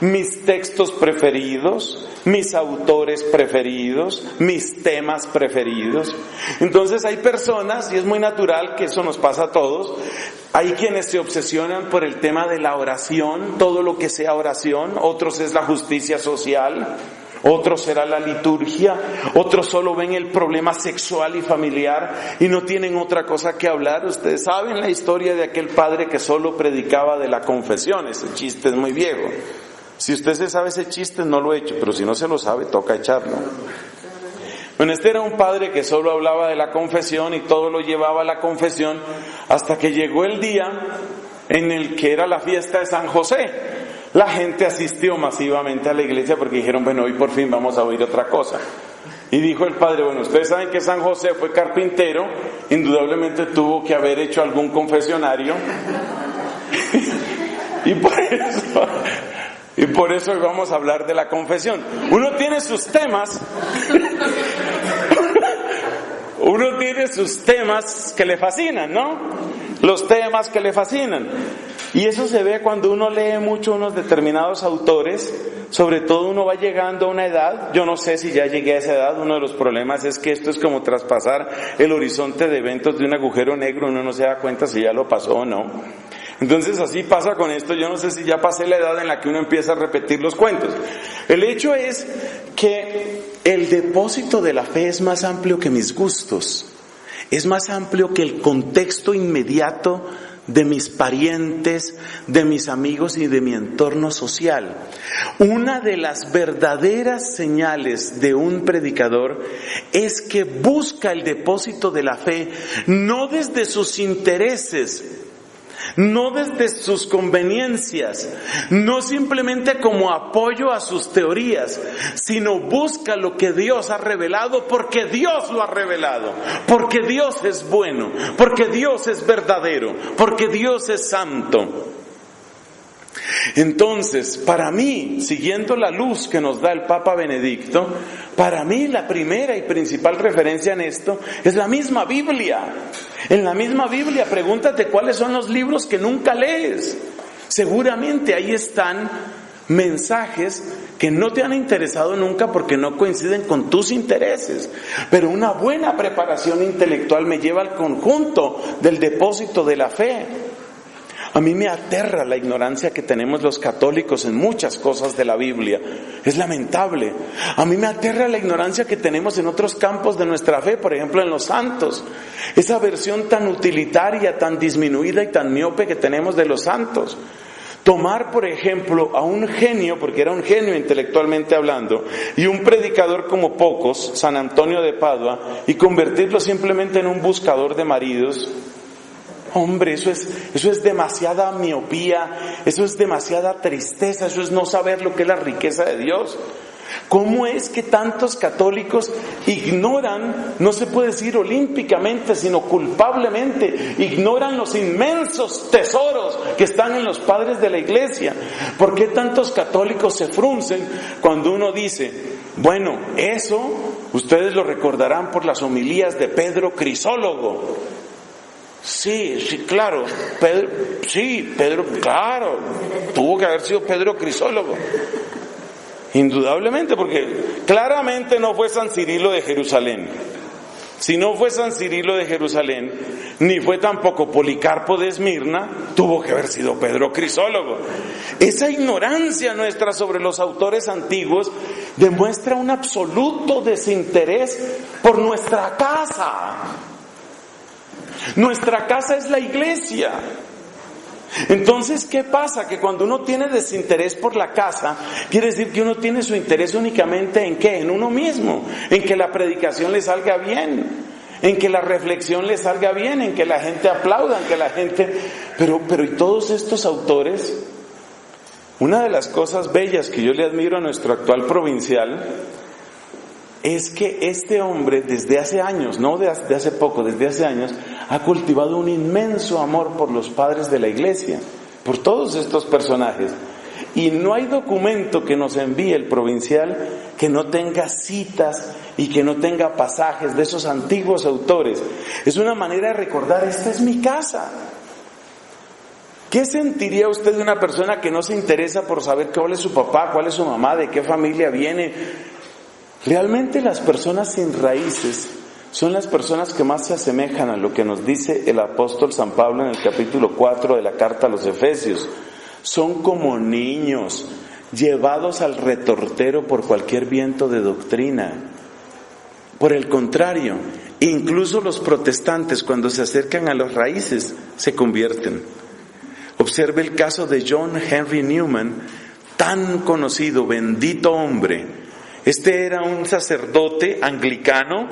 Mis textos preferidos, mis autores preferidos, mis temas preferidos. Entonces hay personas, y es muy natural que eso nos pasa a todos, hay quienes se obsesionan por el tema de la oración, todo lo que sea oración, otros es la justicia social, otros será la liturgia, otros solo ven el problema sexual y familiar y no tienen otra cosa que hablar. Ustedes saben la historia de aquel padre que solo predicaba de la confesión, ese chiste es muy viejo. Si usted se sabe ese chiste, no lo he hecho, pero si no se lo sabe, toca echarlo. Bueno, este era un padre que solo hablaba de la confesión y todo lo llevaba a la confesión, hasta que llegó el día en el que era la fiesta de San José. La gente asistió masivamente a la iglesia porque dijeron, bueno, hoy por fin vamos a oír otra cosa. Y dijo el padre, bueno, ustedes saben que San José fue carpintero, indudablemente tuvo que haber hecho algún confesionario. Y por eso hoy vamos a hablar de la confesión. Uno tiene sus temas que le fascinan, ¿no? Los temas que le fascinan. Y eso se ve cuando uno lee mucho unos determinados autores, sobre todo uno va llegando a una edad, yo no sé si ya llegué a esa edad, uno de los problemas es que esto es como traspasar el horizonte de eventos de un agujero negro, uno no se da cuenta si ya lo pasó o no. Entonces así pasa con esto, yo no sé si ya pasé la edad en la que uno empieza a repetir los cuentos. El hecho es que el depósito de la fe es más amplio que mis gustos, es más amplio que el contexto inmediato de mis parientes, de mis amigos y de mi entorno social. Una de las verdaderas señales de un predicador es que busca el depósito de la fe no desde sus intereses, no desde sus conveniencias, no simplemente como apoyo a sus teorías, sino busca lo que Dios ha revelado porque Dios lo ha revelado, porque Dios es bueno, porque Dios es verdadero, porque Dios es santo. Entonces, para mí, siguiendo la luz que nos da el Papa Benedicto, para mí la primera y principal referencia en esto es la misma Biblia. En la misma Biblia, pregúntate cuáles son los libros que nunca lees. Seguramente ahí están mensajes que no te han interesado nunca porque no coinciden con tus intereses. Pero una buena preparación intelectual me lleva al conjunto del depósito de la fe. A mí me aterra la ignorancia que tenemos los católicos en muchas cosas de la Biblia. Es lamentable. A mí me aterra la ignorancia que tenemos en otros campos de nuestra fe, por ejemplo en los santos. Esa versión tan utilitaria, tan disminuida y tan miope que tenemos de los santos. Tomar, por ejemplo, a un genio, porque era un genio intelectualmente hablando, y un predicador como pocos, San Antonio de Padua, y convertirlo simplemente en un buscador de maridos. Hombre, eso es demasiada miopía, eso es demasiada tristeza, eso es no saber lo que es la riqueza de Dios. ¿Cómo es que tantos católicos ignoran, no se puede decir olímpicamente, sino culpablemente, ignoran los inmensos tesoros que están en los padres de la iglesia? ¿Por qué tantos católicos se fruncen cuando uno dice, bueno, eso ustedes lo recordarán por las homilías de Pedro Crisólogo? Sí, claro, Pedro, claro, tuvo que haber sido Pedro Crisólogo. Indudablemente, porque claramente no fue San Cirilo de Jerusalén. Si no fue San Cirilo de Jerusalén, ni fue tampoco Policarpo de Esmirna, tuvo que haber sido Pedro Crisólogo. Esa ignorancia nuestra sobre los autores antiguos demuestra un absoluto desinterés por nuestra casa. Nuestra casa es la iglesia. Entonces, ¿qué pasa? Que cuando uno tiene desinterés por la casa, quiere decir que uno tiene su interés únicamente ¿en qué? En uno mismo, en que la predicación le salga bien, en que la reflexión le salga bien, en que la gente aplauda, en que la gente... Pero y todos estos autores, una de las cosas bellas que yo le admiro a nuestro actual provincial es que este hombre desde hace años, no de hace poco, desde hace años, ha cultivado un inmenso amor por los padres de la iglesia, por todos estos personajes. Y no hay documento que nos envíe el provincial que no tenga citas y que no tenga pasajes de esos antiguos autores. Es una manera de recordar, esta es mi casa. ¿Qué sentiría usted de una persona que no se interesa por saber cuál es su papá, cuál es su mamá, de qué familia viene? Realmente las personas sin raíces son las personas que más se asemejan a lo que nos dice el apóstol San Pablo en el capítulo 4 de la carta a los Efesios. Son como niños llevados al retortero por cualquier viento de doctrina. Por el contrario, incluso los protestantes, cuando se acercan a las raíces, se convierten. Observe el caso de John Henry Newman, tan conocido, bendito hombre. Este era un sacerdote anglicano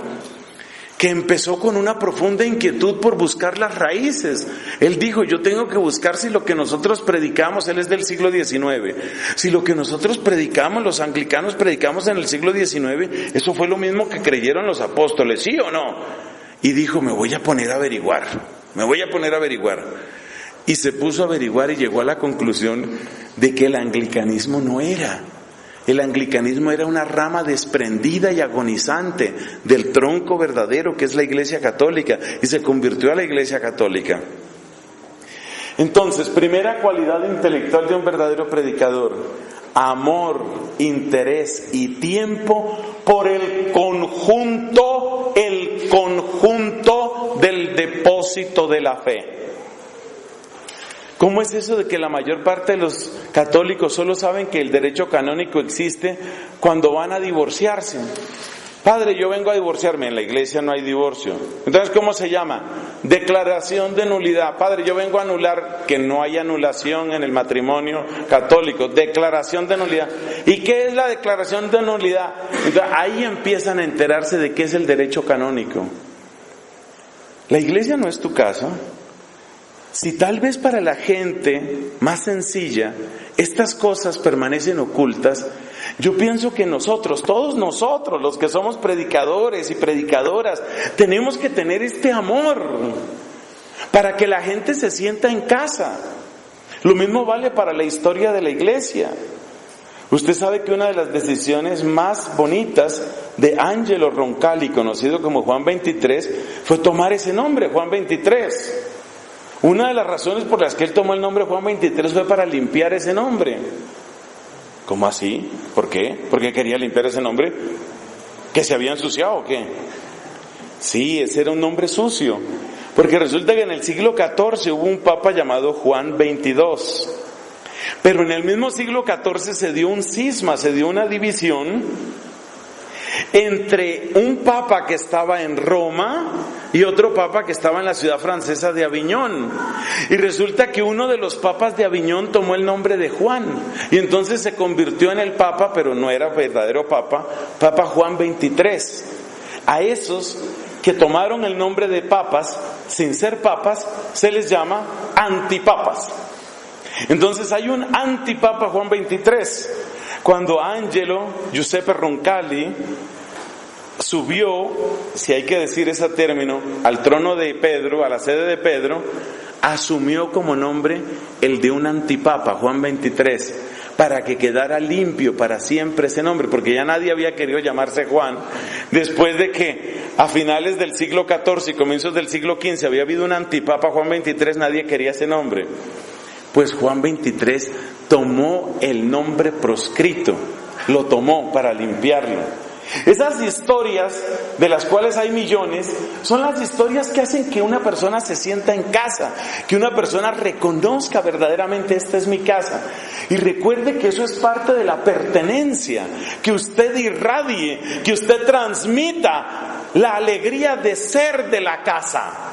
que empezó con una profunda inquietud por buscar las raíces. Él dijo, yo tengo que buscar si lo que nosotros predicamos, él es del siglo XIX, si lo que nosotros predicamos, los anglicanos predicamos en el siglo XIX, eso fue lo mismo que creyeron los apóstoles, ¿sí o no? Y dijo, me voy a poner a averiguar. Y se puso a averiguar y llegó a la conclusión de que el anglicanismo no era. El anglicanismo era una rama desprendida y agonizante del tronco verdadero que es la Iglesia Católica, y se convirtió a la Iglesia Católica. Entonces, primera cualidad intelectual de un verdadero predicador: amor, interés y tiempo por el conjunto del depósito de la fe. ¿Cómo es eso de que la mayor parte de los católicos solo saben que el derecho canónico existe cuando van a divorciarse? Padre, yo vengo a divorciarme. En la iglesia no hay divorcio. Entonces, ¿cómo se llama? Declaración de nulidad. Padre, yo vengo a anular, que no hay anulación en el matrimonio católico. Declaración de nulidad. ¿Y qué es la declaración de nulidad? Entonces, ahí empiezan a enterarse de qué es el derecho canónico. La iglesia no es tu casa. Si tal vez para la gente más sencilla estas cosas permanecen ocultas, yo pienso que nosotros, todos nosotros, los que somos predicadores y predicadoras, tenemos que tener este amor para que la gente se sienta en casa. Lo mismo vale para la historia de la iglesia. Usted sabe que una de las decisiones más bonitas de Angelo Roncalli, conocido como Juan 23, fue tomar ese nombre, Juan 23. Una de las razones por las que él tomó el nombre Juan 23 fue para limpiar ese nombre. ¿Cómo así? ¿Por qué? ¿Por qué quería limpiar ese nombre? ¿Que se había ensuciado o qué? Sí, ese era un nombre sucio. Porque resulta que en el siglo XIV hubo un papa llamado Juan 22. Pero en el mismo siglo XIV se dio un cisma, se dio una división entre un papa que estaba en Roma y otro papa que estaba en la ciudad francesa de Aviñón. Y resulta que uno de los papas de Aviñón tomó el nombre de Juan, y entonces se convirtió en el papa, pero no era verdadero papa, Papa Juan 23. A esos que tomaron el nombre de papas sin ser papas se les llama antipapas. Entonces hay un antipapa Juan 23. Cuando Angelo Giuseppe Roncalli subió, si hay que decir ese término, al trono de Pedro, a la sede de Pedro, asumió como nombre el de un antipapa, Juan 23, para que quedara limpio para siempre ese nombre, porque ya nadie había querido llamarse Juan, después de que a finales del siglo XIV y comienzos del siglo XV había habido un antipapa, Juan 23, nadie quería ese nombre. Pues Juan 23 tomó el nombre proscrito, lo tomó para limpiarlo. Esas historias, de las cuales hay millones, son las historias que hacen que una persona se sienta en casa, que una persona reconozca verdaderamente esta es mi casa. Y recuerde que eso es parte de la pertenencia, que usted irradie, que usted transmita la alegría de ser de la casa.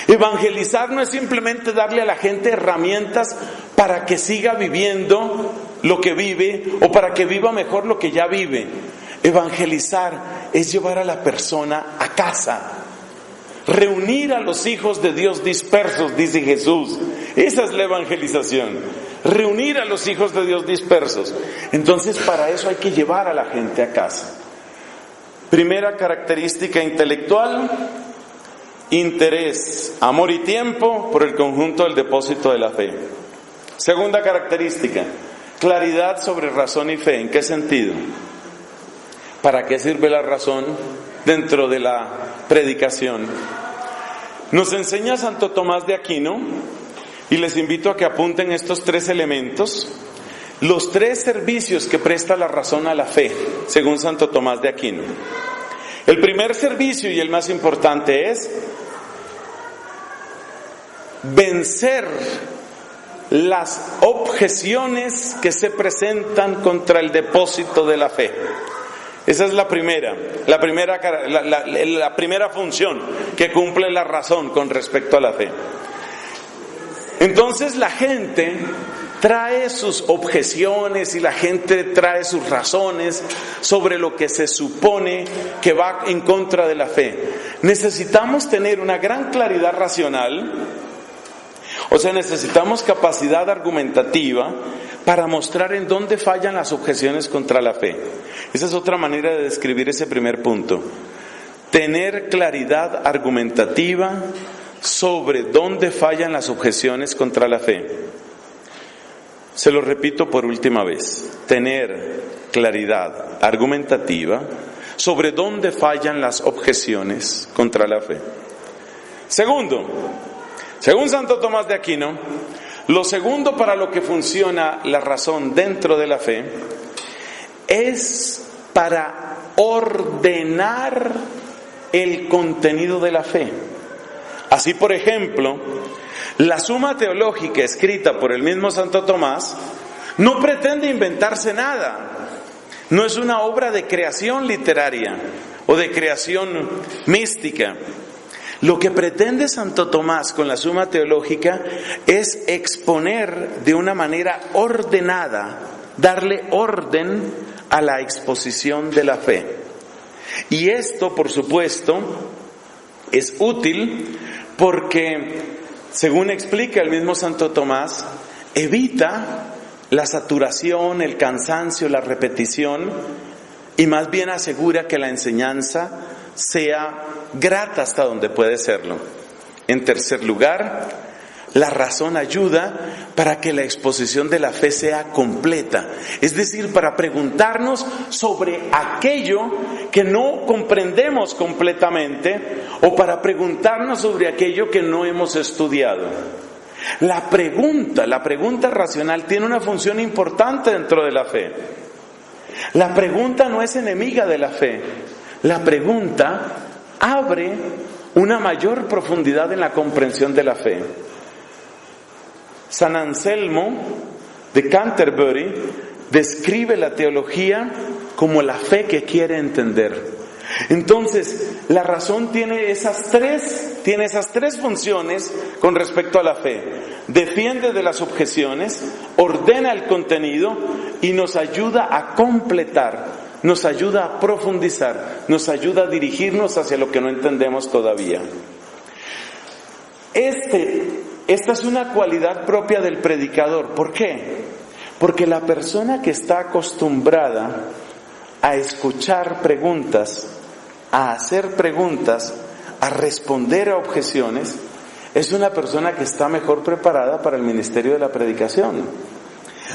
Evangelizar no es simplemente darle a la gente herramientas para que siga viviendo lo que vive o para que viva mejor lo que ya vive. Evangelizar es llevar a la persona a casa, reunir a los hijos de Dios dispersos, dice Jesús. Esa es la evangelización, reunir a los hijos de Dios dispersos. Entonces, para eso hay que llevar a la gente a casa. Primera característica intelectual: interés, amor y tiempo por el conjunto del depósito de la fe. Segunda característica, claridad sobre razón y fe. ¿En qué sentido? ¿Para qué sirve la razón dentro de la predicación? Nos enseña Santo Tomás de Aquino, y les invito a que apunten estos 3 elementos, los 3 servicios que presta la razón a la fe, según Santo Tomás de Aquino. El primer servicio y el más importante es vencer las objeciones que se presentan contra el depósito de la fe. Esa es la primera función que cumple la razón con respecto a la fe. Entonces la gente trae sus objeciones y la gente trae sus razones sobre lo que se supone que va en contra de la fe. Necesitamos tener una gran claridad racional, o sea, necesitamos capacidad argumentativa para mostrar en dónde fallan las objeciones contra la fe. Esa es otra manera de describir ese primer punto. Tener claridad argumentativa sobre dónde fallan las objeciones contra la fe. Se lo repito por última vez. Tener claridad argumentativa sobre dónde fallan las objeciones contra la fe. Segundo, según Santo Tomás de Aquino, lo segundo para lo que funciona la razón dentro de la fe es para ordenar el contenido de la fe. Así, por ejemplo, la Suma Teológica escrita por el mismo Santo Tomás no pretende inventarse nada. No es una obra de creación literaria o de creación mística. Lo que pretende Santo Tomás con la Suma Teológica es exponer de una manera ordenada, darle orden a la exposición de la fe. Y esto, por supuesto, es útil porque, según explica el mismo Santo Tomás, evita la saturación, el cansancio, la repetición, y más bien asegura que la enseñanza sea grata hasta donde puede serlo. En tercer lugar, la razón ayuda para que la exposición de la fe sea completa, es decir, para preguntarnos sobre aquello que no comprendemos completamente o para preguntarnos sobre aquello que no hemos estudiado. La pregunta racional tiene una función importante dentro de la fe. La pregunta no es enemiga de la fe. La pregunta abre una mayor profundidad en la comprensión de la fe. San Anselmo de Canterbury describe la teología como la fe que quiere entender. Entonces, la razón tiene esas tres funciones con respecto a la fe. Defiende de las objeciones, ordena el contenido y nos ayuda a completar, nos ayuda a profundizar, nos ayuda a dirigirnos hacia lo que no entendemos todavía. Esta es una cualidad propia del predicador. ¿Por qué? Porque la persona que está acostumbrada a escuchar preguntas, a hacer preguntas, a responder a objeciones, es una persona que está mejor preparada para el ministerio de la predicación.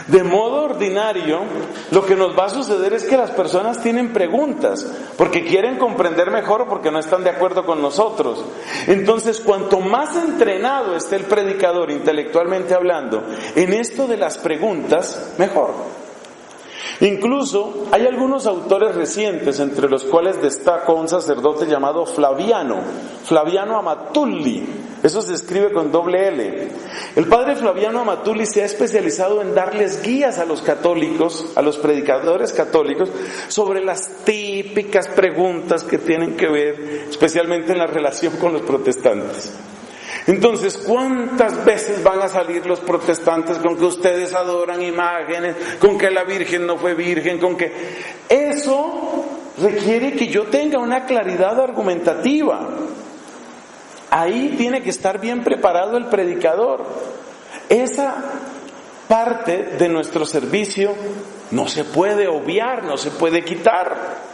De modo ordinario, lo que nos va a suceder es que las personas tienen preguntas, porque quieren comprender mejor o porque no están de acuerdo con nosotros. Entonces, cuanto más entrenado esté el predicador, intelectualmente hablando, en esto de las preguntas, mejor. Incluso hay algunos autores recientes, entre los cuales destaco un sacerdote llamado Flaviano Amatulli. Eso se escribe con doble L. El padre Flaviano Amatulli se ha especializado en darles guías a los católicos, a los predicadores católicos, sobre las típicas preguntas que tienen que ver, especialmente en la relación con los protestantes. Entonces, ¿cuántas veces van a salir los protestantes con que ustedes adoran imágenes, con que la Virgen no fue virgen, con que... Eso requiere que yo tenga una claridad argumentativa. Ahí tiene que estar bien preparado el predicador. Esa parte de nuestro servicio no se puede obviar, no se puede quitar.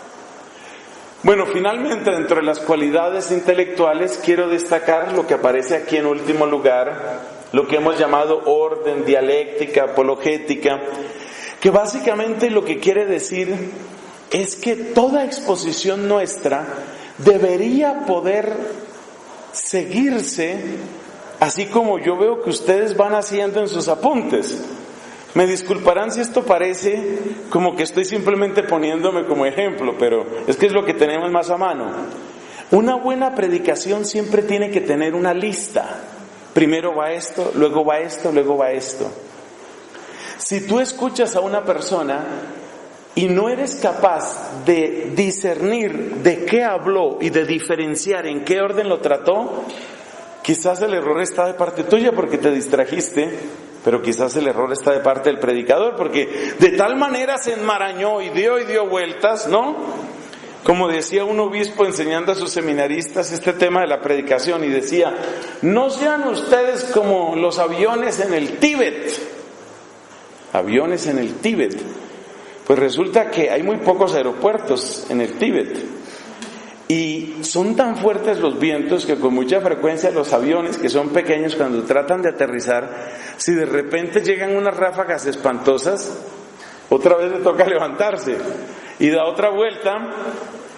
Bueno, finalmente, dentro de las cualidades intelectuales, quiero destacar lo que aparece aquí en último lugar, lo que hemos llamado orden, dialéctica, apologética, que básicamente lo que quiere decir es que toda exposición nuestra debería poder seguirse así como yo veo que ustedes van haciendo en sus apuntes. Me disculparán si esto parece como que estoy simplemente poniéndome como ejemplo, pero es que es lo que tenemos más a mano. Una buena predicación siempre tiene que tener una lista. Primero va esto, luego va esto, luego va esto. Si tú escuchas a una persona y no eres capaz de discernir de qué habló y de diferenciar en qué orden lo trató, quizás el error está de parte tuya porque te distrajiste, pero quizás el error está de parte del predicador porque de tal manera se enmarañó y dio vueltas, ¿no? Como decía un obispo enseñando a sus seminaristas este tema de la predicación y decía, no sean ustedes como los aviones en el Tíbet. Aviones en el Tíbet. Pues resulta que hay muy pocos aeropuertos en el Tíbet. Y son tan fuertes los vientos que con mucha frecuencia los aviones, que son pequeños, cuando tratan de aterrizar, si de repente llegan unas ráfagas espantosas, otra vez le toca levantarse y da otra vuelta,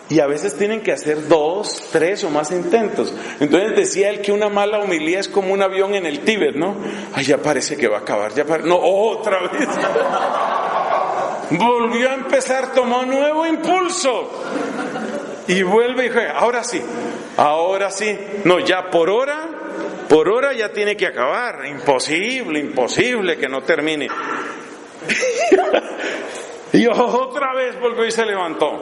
y a veces tienen que hacer 2, 3 o más intentos. Entonces decía él que una mala homilía es como un avión en el Tíbet, ¿no? Ay, ya parece que va a acabar, no, otra vez. Volvió a empezar, tomó nuevo impulso. Y vuelve y dice, ahora sí. No, ya por hora ya tiene que acabar. Imposible que no termine. Y otra vez volvió y se levantó.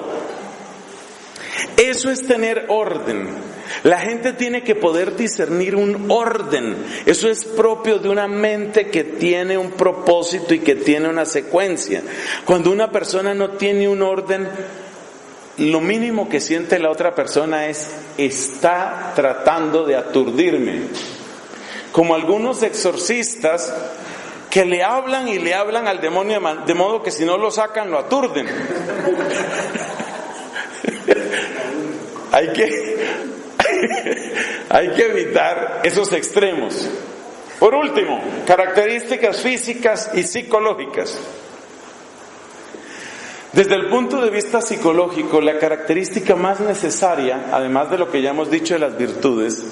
Eso es tener orden. La gente tiene que poder discernir un orden. Eso es propio de una mente que tiene un propósito y que tiene una secuencia. Cuando una persona no tiene un orden, lo mínimo que siente la otra persona es, está tratando de aturdirme. Como algunos exorcistas que le hablan al demonio de modo que si no lo sacan lo aturden. Hay que evitar esos extremos. Por último, características físicas y psicológicas. Desde el punto de vista psicológico, la característica más necesaria, además de lo que ya hemos dicho de las virtudes,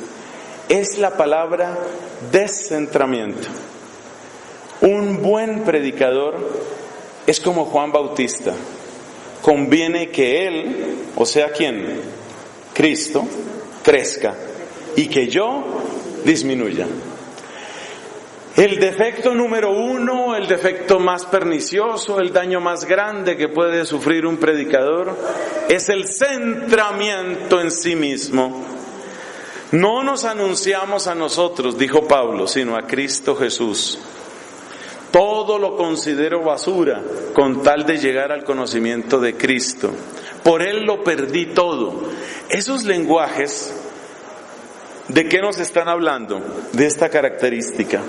es la palabra descentramiento. Un buen predicador es como Juan Bautista. Conviene que él, o sea, ¿quién? Cristo, crezca y que yo disminuya. El defecto número 1, el defecto más pernicioso, el daño más grande que puede sufrir un predicador es el centramiento en sí mismo. No nos anunciamos a nosotros, dijo Pablo, sino a Cristo Jesús. Todo lo considero basura con tal de llegar al conocimiento de Cristo. Por Él lo perdí todo. Esos lenguajes, ¿de qué nos están hablando? De esta característica.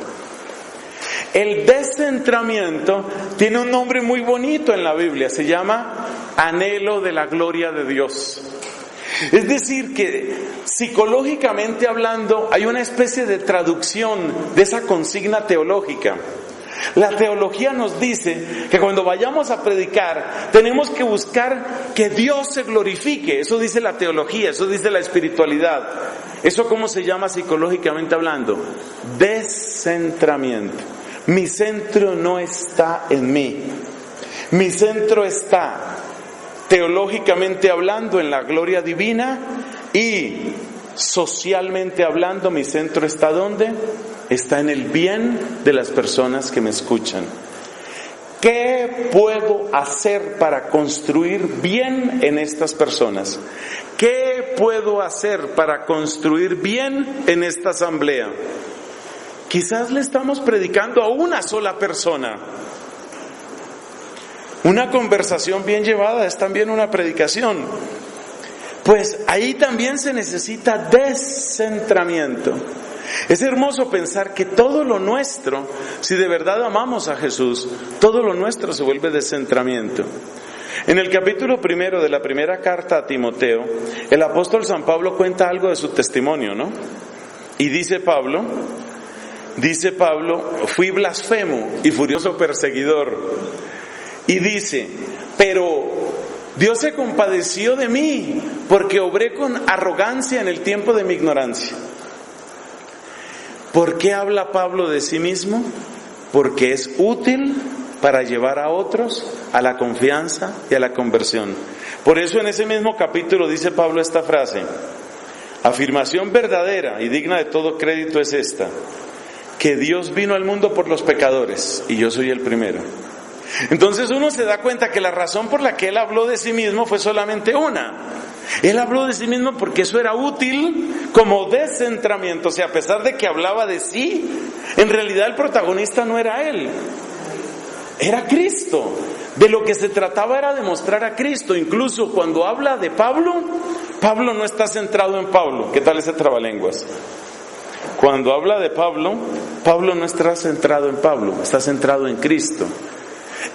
El descentramiento tiene un nombre muy bonito en la Biblia, se llama anhelo de la gloria de Dios. Es decir, que psicológicamente hablando hay una especie de traducción de esa consigna teológica. La teología nos dice que cuando vayamos a predicar tenemos que buscar que Dios se glorifique. Eso dice la teología, eso dice la espiritualidad. ¿Eso cómo se llama psicológicamente hablando? Descentramiento. Mi centro no está en mí. Mi centro está, teológicamente hablando, en la gloria divina, y socialmente hablando, mi centro está ¿dónde? Está en el bien de las personas que me escuchan. ¿Qué puedo hacer para construir bien en estas personas? ¿Qué puedo hacer para construir bien en esta asamblea? Quizás le estamos predicando a una sola persona. Una conversación bien llevada es también una predicación. Pues ahí también se necesita descentramiento. Es hermoso pensar que todo lo nuestro, si de verdad amamos a Jesús, todo lo nuestro se vuelve descentramiento. En el capítulo 1 de la primera carta a Timoteo, el apóstol San Pablo cuenta algo de su testimonio, ¿no? Y dice Pablo dice Pablo, fui blasfemo y furioso perseguidor. Y dice, pero Dios se compadeció de mí porque obré con arrogancia en el tiempo de mi ignorancia. ¿Por qué habla Pablo de sí mismo? Porque es útil para llevar a otros a la confianza y a la conversión. Por eso en ese mismo capítulo dice Pablo esta frase: afirmación verdadera y digna de todo crédito es esta, que Dios vino al mundo por los pecadores y yo soy el primero. Entonces uno se da cuenta que la razón por la que él habló de sí mismo fue solamente una. Él habló de sí mismo porque eso era útil como descentramiento. O sea, a pesar de que hablaba de sí, en realidad el protagonista no era él, era Cristo. De lo que se trataba era de mostrar a Cristo. Incluso cuando habla de Pablo, Pablo no está centrado en Pablo. ¿Qué tal ese trabalenguas? Cuando habla de Pablo, Pablo no está centrado en Pablo, está centrado en Cristo.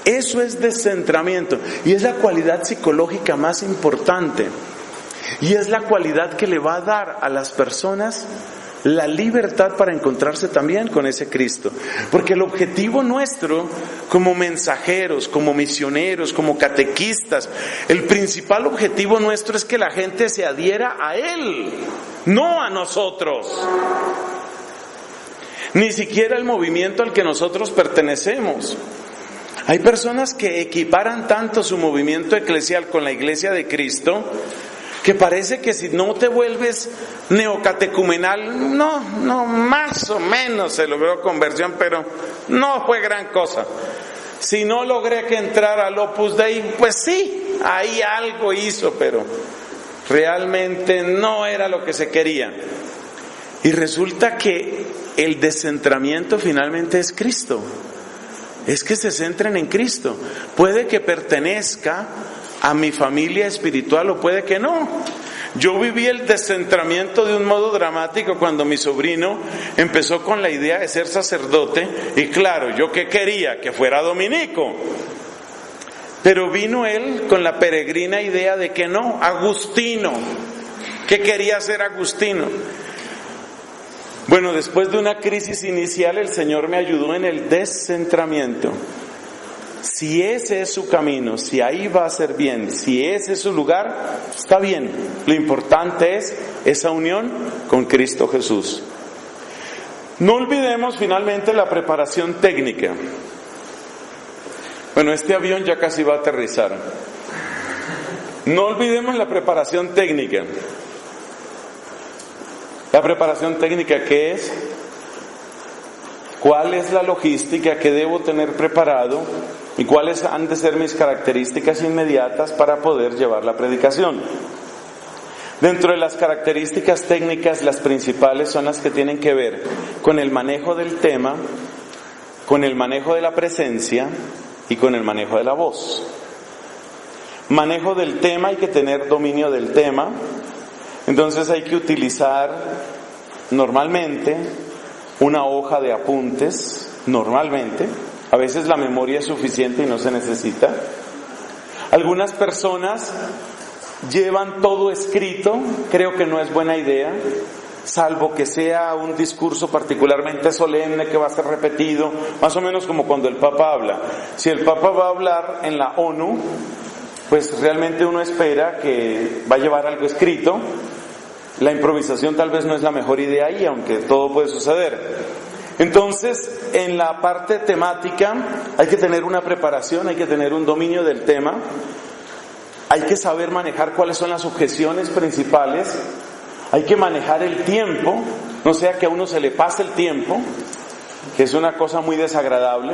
Eso es descentramiento y es la cualidad psicológica más importante. Y es la cualidad que le va a dar a las personas la libertad para encontrarse también con ese Cristo. Porque el objetivo nuestro como mensajeros, como misioneros, como catequistas, el principal objetivo nuestro es que la gente se adhiera a Él, no a nosotros. Ni siquiera el movimiento al que nosotros pertenecemos. Hay personas que equiparan tanto su movimiento eclesial con la Iglesia de Cristo que parece que si no te vuelves neocatecumenal, no, más o menos se logró conversión, pero no fue gran cosa. Si no logré que entrara al Opus Dei, pues sí, ahí algo hizo, pero realmente no era lo que se quería. Y resulta que el descentramiento finalmente es Cristo. Es que se centren en Cristo. Puede que pertenezca a mi familia espiritual o puede que no. Yo viví el descentramiento de un modo dramático cuando mi sobrino empezó con la idea de ser sacerdote y claro, yo qué quería, que fuera dominico. Pero vino él con la peregrina idea de que no, agustino, que quería ser agustino. Bueno, después de una crisis inicial, el Señor me ayudó en el descentramiento. Si ese es su camino, si ahí va a ser bien, si ese es su lugar, está bien. Lo importante es esa unión con Cristo Jesús. No olvidemos finalmente la preparación técnica. Bueno, este avión ya casi va a aterrizar. No olvidemos la preparación técnica. La preparación técnica, ¿qué es? ¿Cuál es la logística que debo tener preparado? ¿Y cuáles han de ser mis características inmediatas para poder llevar la predicación? Dentro de las características técnicas, las principales son las que tienen que ver con el manejo del tema, con el manejo de la presencia y con el manejo de la voz. Manejo del tema, hay que tener dominio del tema. Entonces hay que utilizar normalmente una hoja de apuntes, normalmente. A veces la memoria es suficiente y no se necesita. Algunas personas llevan todo escrito, creo que no es buena idea, salvo que sea un discurso particularmente solemne que va a ser repetido, más o menos como cuando el Papa habla. Si el Papa va a hablar en la ONU, pues realmente uno espera que va a llevar algo escrito. La improvisación tal vez no es la mejor idea ahí, aunque todo puede suceder. Entonces, en la parte temática hay que tener una preparación, hay que tener un dominio del tema, hay que saber manejar cuáles son las objeciones principales, hay que manejar el tiempo, no sea que a uno se le pase el tiempo, que es una cosa muy desagradable.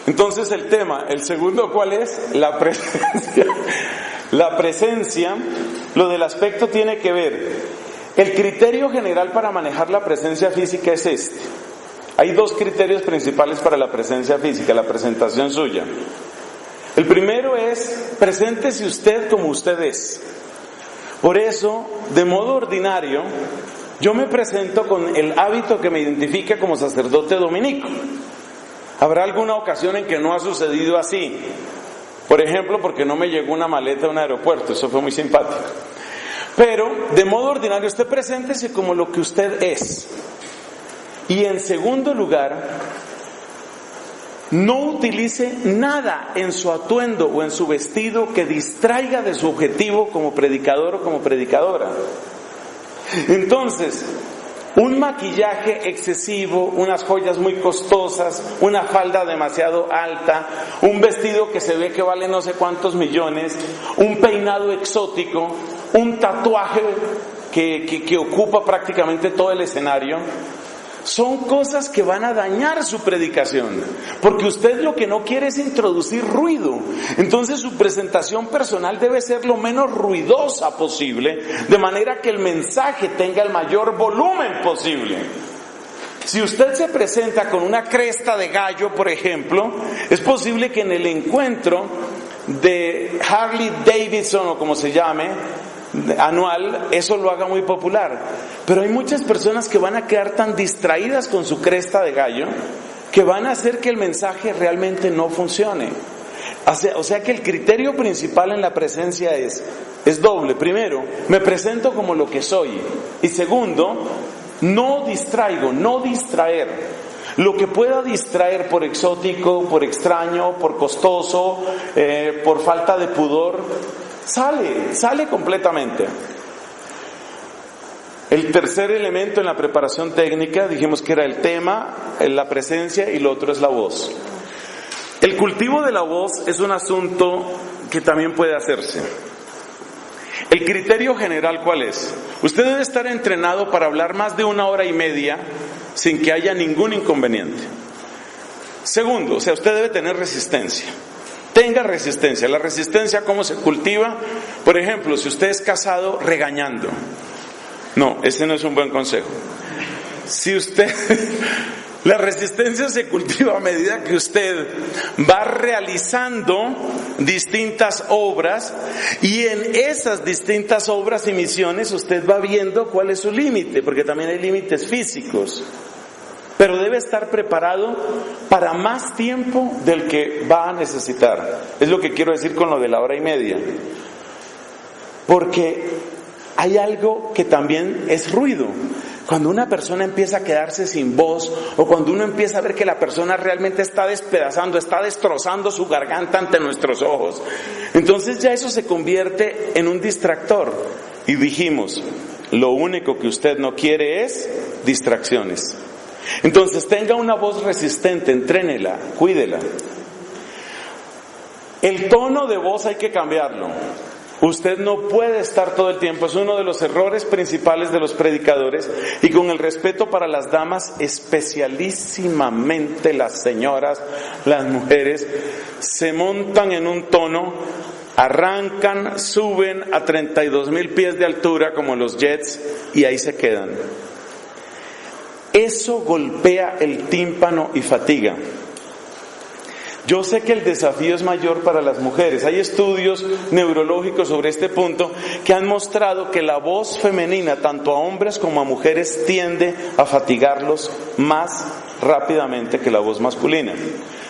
Entonces el tema, el segundo, ¿cuál es? La presencia. La presencia, lo del aspecto tiene que ver. El criterio general para manejar la presencia física es este. Hay dos criterios principales para la presencia física, la presentación suya. El primero es, preséntese usted como usted es. Por eso, de modo ordinario, yo me presento con el hábito que me identifica como sacerdote dominico. Habrá alguna ocasión en que no ha sucedido así. Por ejemplo, porque no me llegó una maleta a un aeropuerto, eso fue muy simpático. Pero, de modo ordinario, usted preséntese como lo que usted es. Y en segundo lugar, no utilice nada en su atuendo o en su vestido que distraiga de su objetivo como predicador o como predicadora. Entonces, un maquillaje excesivo, unas joyas muy costosas, una falda demasiado alta, un vestido que se ve que vale no sé cuántos millones, un peinado exótico, un tatuaje que ocupa prácticamente todo el escenario, son cosas que van a dañar su predicación, porque usted lo que no quiere es introducir ruido. Entonces su presentación personal debe ser lo menos ruidosa posible, de manera que el mensaje tenga el mayor volumen posible. Si usted se presenta con una cresta de gallo, por ejemplo, es posible que en el encuentro de Harley Davidson, o como se llame, anual, eso lo haga muy popular. Pero hay muchas personas que van a quedar tan distraídas con su cresta de gallo que van a hacer que el mensaje realmente no funcione. O sea que el criterio principal en la presencia es doble. Primero, me presento como lo que soy. Y segundo, no distraigo, no distraer. Lo que pueda distraer por exótico, por extraño, por costoso, por falta de pudor, sale completamente. El tercer elemento en la preparación técnica, dijimos que era el tema, la presencia, y lo otro es la voz. El cultivo de la voz es un asunto que también puede hacerse. El criterio general, ¿cuál es? Usted debe estar entrenado para hablar más de 1 hora y media sin que haya ningún inconveniente. Segundo, o sea, usted debe tener resistencia. Tenga resistencia. La resistencia, ¿cómo se cultiva? Por ejemplo, si usted es casado, regañando. No, ese no es un buen consejo. Si usted... La resistencia se cultiva a medida que usted va realizando distintas obras, y en esas distintas obras y misiones usted va viendo cuál es su límite, porque también hay límites físicos. Pero debe estar preparado para más tiempo del que va a necesitar. Es lo que quiero decir con lo de la 1 hora y media. Porque hay algo que también es ruido. Cuando una persona empieza a quedarse sin voz, o cuando uno empieza a ver que la persona realmente está despedazando, está destrozando su garganta ante nuestros ojos, entonces ya eso se convierte en un distractor. Y dijimos, lo único que usted no quiere es distracciones. Entonces tenga una voz resistente, entrénela, cuídela. El tono de voz hay que cambiarlo. Usted no puede estar todo el tiempo, es uno de los errores principales de los predicadores, y con el respeto para las damas, especialísimamente las señoras, las mujeres, se montan en un tono, arrancan, suben a 32,000 pies de altura como los jets y ahí se quedan. Eso golpea el tímpano y fatiga. Yo sé que el desafío es mayor para las mujeres. Hay estudios neurológicos sobre este punto que han mostrado que la voz femenina, tanto a hombres como a mujeres, tiende a fatigarlos más rápidamente que la voz masculina.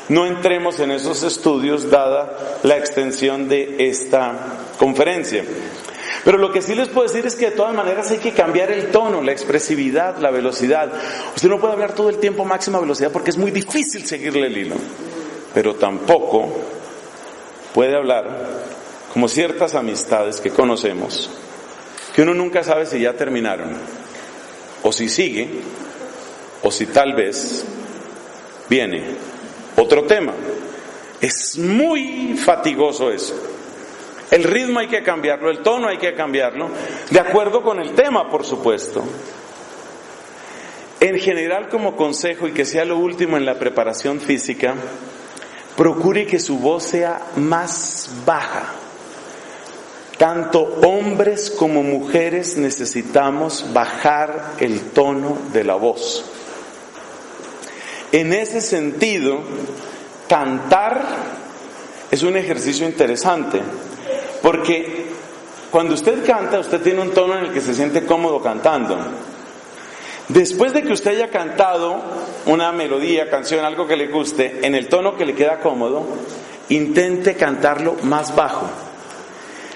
No entremos en esos estudios dada la extensión de esta conferencia. Pero lo que sí les puedo decir es que de todas maneras hay que cambiar el tono, la expresividad, la velocidad. Usted no puede hablar todo el tiempo a máxima velocidad porque es muy difícil seguirle el hilo. Pero tampoco puede hablar como ciertas amistades que conocemos, que uno nunca sabe si ya terminaron, o si sigue, o si tal vez viene otro tema. Es muy fatigoso eso. El ritmo hay que cambiarlo, el tono hay que cambiarlo, de acuerdo con el tema, por supuesto. En general, como consejo, y que sea lo último en la preparación física, procure que su voz sea más baja. Tanto hombres como mujeres necesitamos bajar el tono de la voz. En ese sentido, cantar es un ejercicio interesante, porque cuando usted canta, usted tiene un tono en el que se siente cómodo cantando. Después de que usted haya cantado una melodía, canción, algo que le guste, en el tono que le queda cómodo, intente cantarlo más bajo.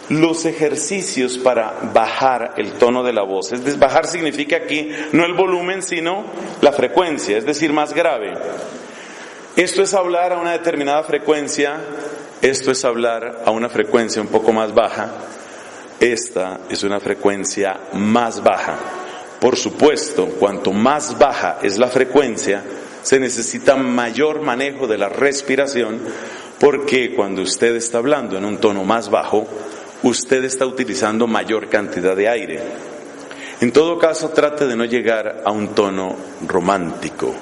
los ejercicios para bajar el tono de la voz. Es decir, bajar significa aquí no el volumen, sino la frecuencia, es decir, más grave. Esto es hablar a una determinada frecuencia, esto es hablar a una frecuencia un poco más baja, esta es una frecuencia más baja. Por supuesto, cuanto más baja es la frecuencia, se necesita mayor manejo de la respiración, porque cuando usted está hablando en un tono más bajo, usted está utilizando mayor cantidad de aire. En todo caso, trate de no llegar a un tono romántico.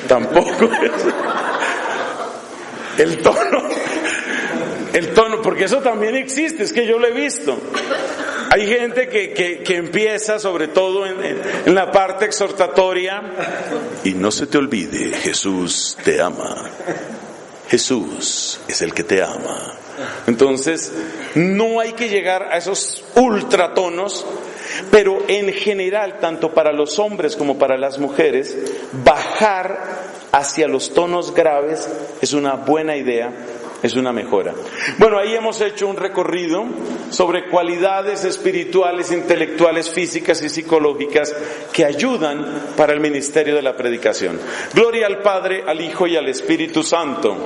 Tampoco es el tono, porque eso también existe, es que yo lo he visto. Hay gente que empieza, sobre todo en la parte exhortatoria, y no se te olvide, Jesús te ama. Jesús es el que te ama. Entonces, no hay que llegar a esos ultratonos, pero en general, tanto para los hombres como para las mujeres, bajar hacia los tonos graves es una buena idea, es una mejora. Bueno, ahí hemos hecho un recorrido sobre cualidades espirituales, intelectuales, físicas y psicológicas que ayudan para el ministerio de la predicación. Gloria al Padre, al Hijo y al Espíritu Santo.